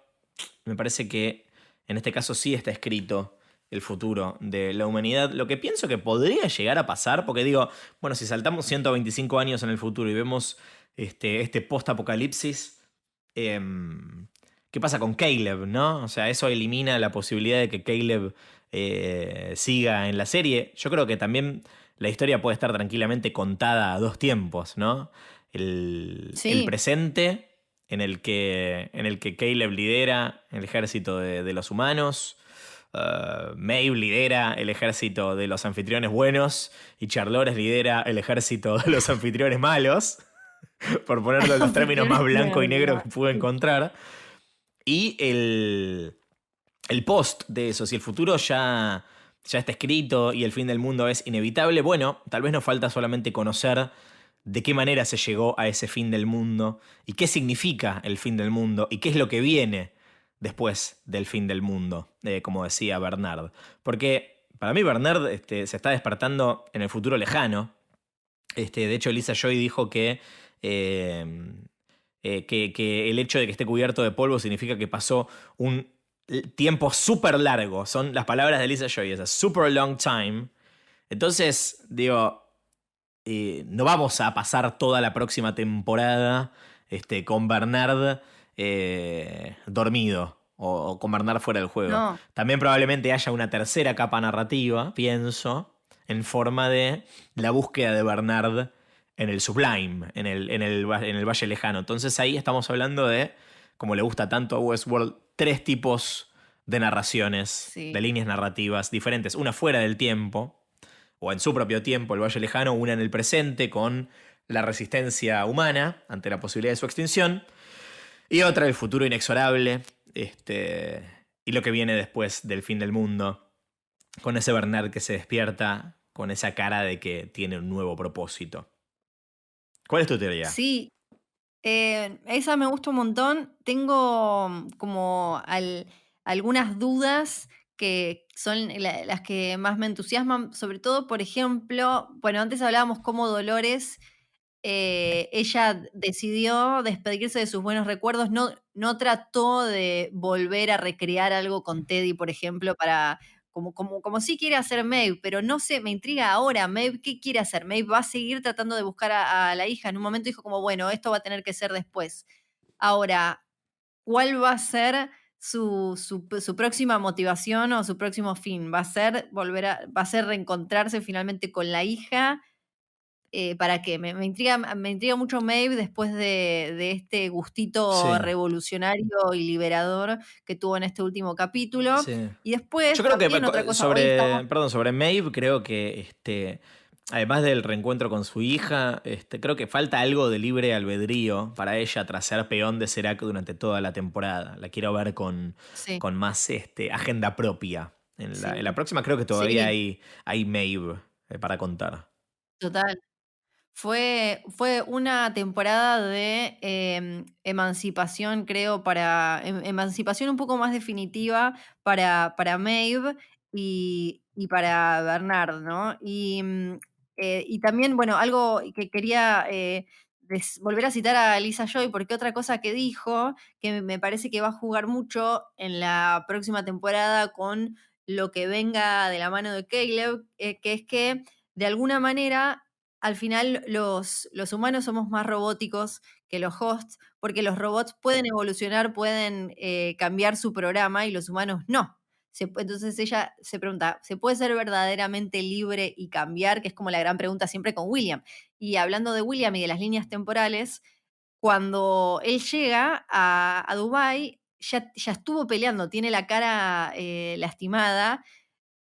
me parece que en este caso sí está escrito el futuro de la humanidad. Lo que pienso que podría llegar a pasar, porque digo, bueno, si saltamos 125 años en el futuro y vemos este post-apocalipsis, ¿qué pasa con Caleb, no? O sea, eso elimina la posibilidad de que Caleb siga en la serie. Yo creo que también la historia puede estar tranquilamente contada a dos tiempos, ¿no? El Sí, presente, en el que Caleb lidera el ejército de los humanos. Maeve lidera el ejército de los anfitriones buenos y Charlores lidera el ejército de los anfitriones malos, por ponerlo en los términos anfitriones más de blanco y negro verdad. que pude encontrar. Y el post de eso, si el futuro ya está escrito y el fin del mundo es inevitable, bueno, tal vez nos falta solamente conocer de qué manera se llegó a ese fin del mundo y qué significa el fin del mundo y qué es lo que viene después del fin del mundo, como decía Bernard. Porque para mí Bernard se está despertando en el futuro lejano. De hecho, Lisa Joy dijo eh, que el hecho de que esté cubierto de polvo significa que pasó un tiempo súper largo. Son las palabras de Lisa Joy, es a super long time. Entonces, digo, no vamos a pasar toda la próxima temporada con Bernard dormido o con Bernard fuera del juego. No, También probablemente haya una tercera capa narrativa, pienso, en forma de la búsqueda de Bernard en el Sublime, en el Valle Lejano. Entonces ahí estamos hablando de, como le gusta tanto a Westworld, tres tipos de narraciones, de sí. líneas narrativas diferentes. Una fuera del tiempo, o en su propio tiempo, el Valle Lejano, una en el presente con la resistencia humana ante la posibilidad de su extinción, y otra el futuro inexorable, y lo que viene después del fin del mundo, con ese Bernard que se despierta con esa cara de que tiene un nuevo propósito. ¿Cuál es tu teoría? Sí, esa me gusta un montón. Tengo como algunas dudas que son las que más me entusiasman, sobre todo, por ejemplo, bueno, antes hablábamos cómo Dolores, ella decidió despedirse de sus buenos recuerdos, no trató de volver a recrear algo con Teddy, por ejemplo, para como sí quiere hacer Maeve, pero no sé, me intriga ahora, Maeve, ¿qué quiere hacer? Maeve va a seguir tratando de buscar a la hija. En un momento dijo como, bueno, esto va a tener que ser después. Ahora, ¿cuál va a ser su próxima motivación o su próximo fin? ¿Va a ser va a ser reencontrarse finalmente con la hija? ¿Para qué? Me intriga mucho Maeve después de este gustito Sí, revolucionario y liberador que tuvo en este último capítulo. sí. Y después Yo creo que también otra cosa, hoy estamos. sobre Maeve, creo que además del reencuentro con su hija, creo que falta algo de libre albedrío para ella tras ser peón de Serac durante toda la temporada. La quiero ver Sí, con más agenda propia. En la sí, próxima creo que todavía sí, hay Maeve para contar. total. Fue una temporada de emancipación, creo, emancipación un poco más definitiva para Maeve y para Bernard, ¿no? Y también, bueno, algo que quería volver a citar a Lisa Joy, porque otra cosa que dijo, que me parece que va a jugar mucho en la próxima temporada con lo que venga de la mano de Caleb, que es que de alguna manera al final los humanos somos más robóticos que los hosts, porque los robots pueden evolucionar, pueden cambiar su programa y los humanos no. Entonces ella se pregunta, ¿se puede ser verdaderamente libre y cambiar? Que es como la gran pregunta siempre con William. Y hablando de William y de las líneas temporales, cuando él llega a Dubái, ya estuvo peleando, tiene la cara lastimada,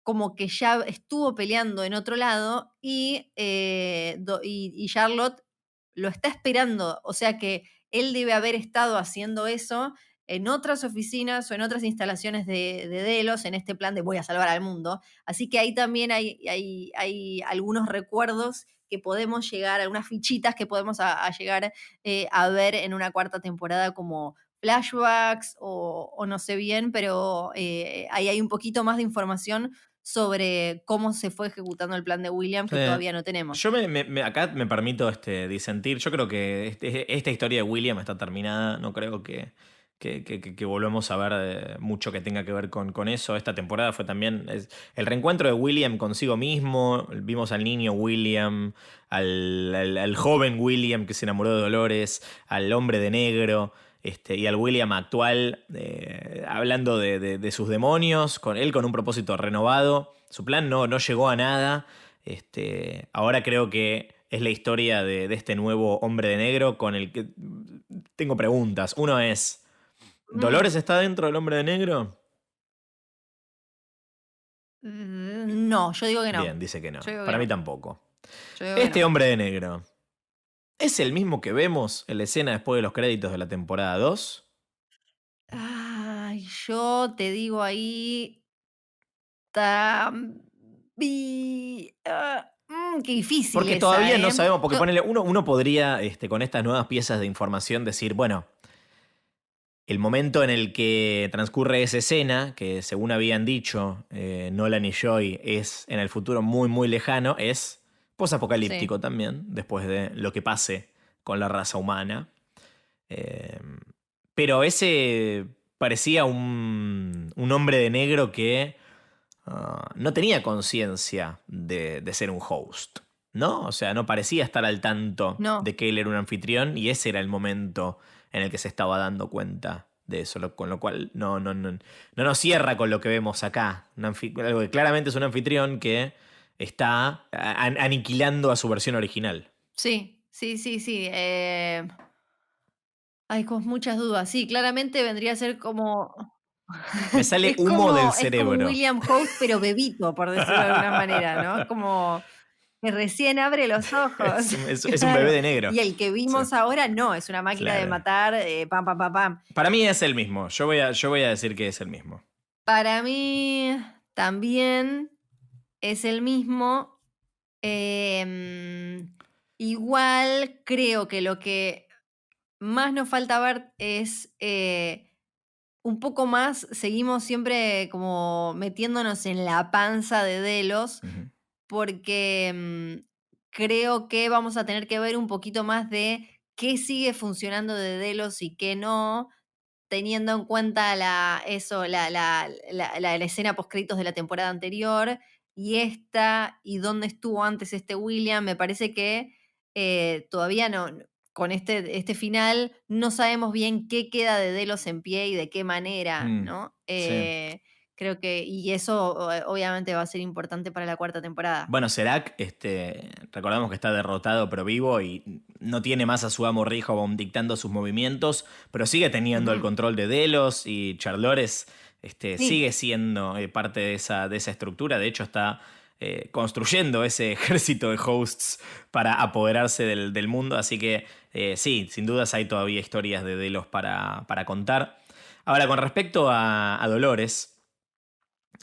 como que ya estuvo peleando en otro lado y Charlotte lo está esperando. O sea que él debe haber estado haciendo eso en otras oficinas o en otras instalaciones de Delos, en este plan de voy a salvar al mundo. Así que ahí también hay algunos recuerdos que podemos llegar, algunas fichitas que podemos a llegar a ver en una cuarta temporada como flashbacks o no sé bien, pero ahí hay un poquito más de información sobre cómo se fue ejecutando el plan de William que Sí. todavía no tenemos. Yo acá me permito disentir. Yo creo que esta historia de William está terminada. No creo que volvamos a ver mucho que tenga que ver con eso. Esta temporada fue también el reencuentro de William consigo mismo. Vimos al niño William, al joven William que se enamoró de Dolores, al hombre de negro. Y al William actual, hablando de sus demonios, con él con un propósito renovado. Su plan no llegó a nada. Ahora creo que es la historia de este nuevo hombre de negro con el que tengo preguntas. Uno es, Mm, ¿Dolores está dentro del hombre de negro? no, yo digo que no. Bien, dice que Yo no. digo que Para mí no. tampoco. Yo digo que Este no. hombre de negro, ¿es el mismo que vemos en la escena después de los créditos de la temporada 2? Ay, yo te digo ahí. Qué difícil Porque esa, todavía no ¿eh? sabemos, porque Yo, ponele, uno podría, con estas nuevas piezas de información, decir, bueno, el momento en el que transcurre esa escena, que según habían dicho Nolan y Joy, es en el futuro muy, muy lejano, es sí. posapocalíptico también, después de lo que pase con la raza humana. Eh, pero ese parecía un hombre de negro que no tenía conciencia de ser un host, ¿no? O sea, no parecía estar al tanto No. de que él era un anfitrión y ese era el momento en el que se estaba dando cuenta de eso, con lo cual no nos cierra con lo que vemos acá. Algo que claramente es un anfitrión que está aniquilando a su versión original. Sí, sí, sí, sí. Ay, con muchas dudas. Sí, claramente vendría a ser como. Me sale Es humo del como, es como un cerebro. William Host, pero bebito, por decirlo de alguna manera, ¿no? Es como que recién abre los ojos. Es un bebé Claro. de negro. Y el que Sí, vimos ahora no, es una máquina de claro. matar, pam, pam, pam, pam. Para mí es el mismo. Yo voy a decir que es el mismo. Para mí también es el mismo. Igual creo que lo que más nos falta ver es un poco más, seguimos siempre como metiéndonos en la panza de Delos, Ujú. porque creo que vamos a tener que ver un poquito más de qué sigue funcionando de Delos y qué no, teniendo en cuenta la escena postcréditos de la temporada anterior y esta, y dónde estuvo antes este William. Me parece que todavía con este final, no sabemos bien qué queda de Delos en pie y de qué manera, Mm, ¿no? sí. Creo que, y eso obviamente va a ser importante para la cuarta temporada. Bueno, Serac, recordamos que está derrotado pero vivo y no tiene más a su amo Rehoboam dictando sus movimientos, pero sigue teniendo el Ujú. control de Delos y Charlores Sí, sigue siendo parte de esa estructura. De hecho, está construyendo ese ejército de hosts para apoderarse del mundo. Así que sí, sin dudas hay todavía historias de Delos para contar. Ahora, con respecto a Dolores.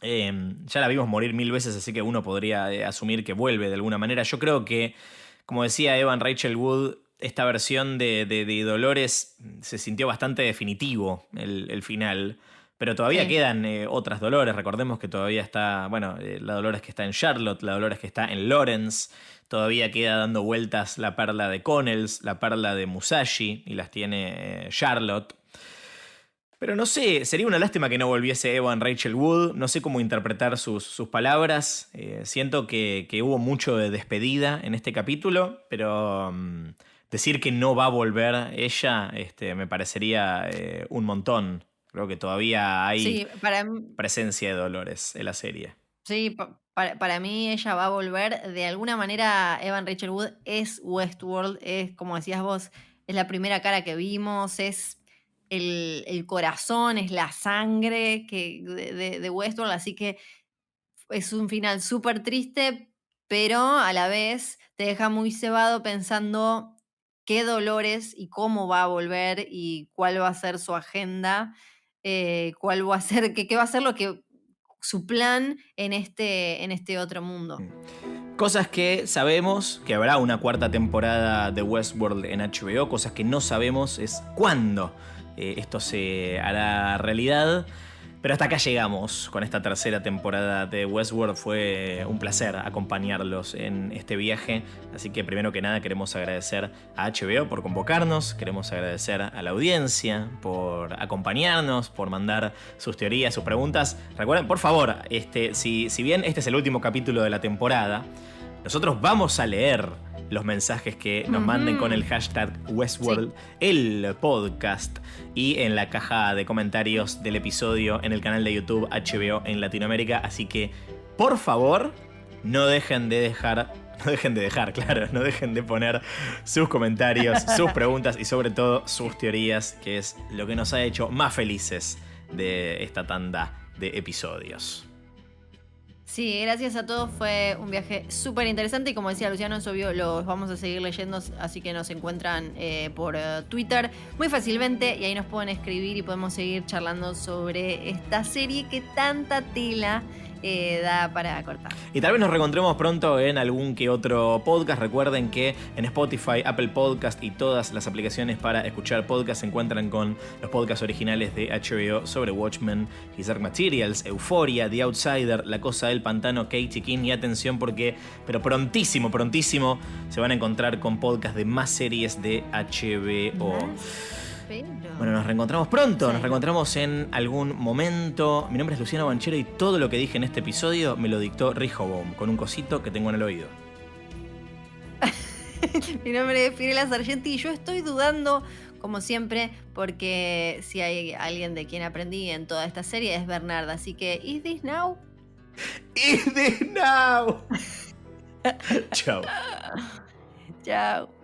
Ya la vimos morir 1000 veces, así que uno podría asumir que vuelve de alguna manera. Yo creo que, como decía Evan Rachel Wood, esta versión de Dolores se sintió bastante definitivo el final. Pero todavía sí. quedan otras Dolores. Recordemos que todavía está, bueno, la Dolores que está en Charlotte, la Dolores que está en Lawrence. Todavía queda dando vueltas la perla de Connells, la perla de Musashi, y las tiene Charlotte. Pero no sé, sería una lástima que no volviese Evan Rachel Wood. No sé cómo interpretar sus palabras. Siento que hubo mucho de despedida en este capítulo, pero decir que no va a volver ella me parecería un montón. Creo que todavía hay Sí, para mí, presencia de Dolores en la serie. sí, para mí ella va a volver. De alguna manera, Evan Rachel Wood es Westworld, es, como decías vos, es la primera cara que vimos, es el corazón, es la sangre de Westworld, así que es un final súper triste, pero a la vez te deja muy cebado pensando qué Dolores y cómo va a volver y cuál va a ser su agenda, cuál va a ser, qué va a ser lo que su plan en este otro mundo. Cosas que sabemos, que habrá una cuarta temporada de Westworld en HBO, cosas que no sabemos es cuándo esto se hará realidad. Pero hasta acá llegamos con esta tercera temporada de Westworld. Fue un placer acompañarlos en este viaje. Así que primero que nada queremos agradecer a HBO por convocarnos. Queremos agradecer a la audiencia por acompañarnos, por mandar sus teorías, sus preguntas. Recuerden, por favor, si bien este es el último capítulo de la temporada, nosotros vamos a leer los mensajes que nos manden con el hashtag Westworld, el podcast, y en la caja de comentarios del episodio en el canal de YouTube HBO en Latinoamérica. Así que, por favor, no dejen de poner sus comentarios, sus preguntas y sobre todo sus teorías, que es lo que nos ha hecho más felices de esta tanda de episodios. Sí, gracias a todos, fue un viaje súper interesante y como decía Luciano, es obvio, los vamos a seguir leyendo, así que nos encuentran por Twitter muy fácilmente y ahí nos pueden escribir y podemos seguir charlando sobre esta serie que tanta tela da para cortar. Y tal vez nos reencontremos pronto en algún que otro podcast. Recuerden que en Spotify, Apple Podcast y todas las aplicaciones para escuchar podcasts se encuentran con los podcasts originales de HBO sobre Watchmen, His Dark Materials, Euphoria, The Outsider, La Cosa del Pantano, Katie King. Y atención porque, pero prontísimo, se van a encontrar con podcasts de más series de HBO. Bueno, nos reencontramos pronto, sí. Nos reencontramos en algún momento. Mi nombre es Luciano Banchero y todo lo que dije en este episodio me lo dictó Rehoboam, con un cosito que tengo en el oído. Mi nombre es Fiorella Sargenti y yo estoy dudando, como siempre, porque si hay alguien de quien aprendí en toda esta serie es Bernarda. Así que, ¿is this now? ¡Is this now! Chao. Chao.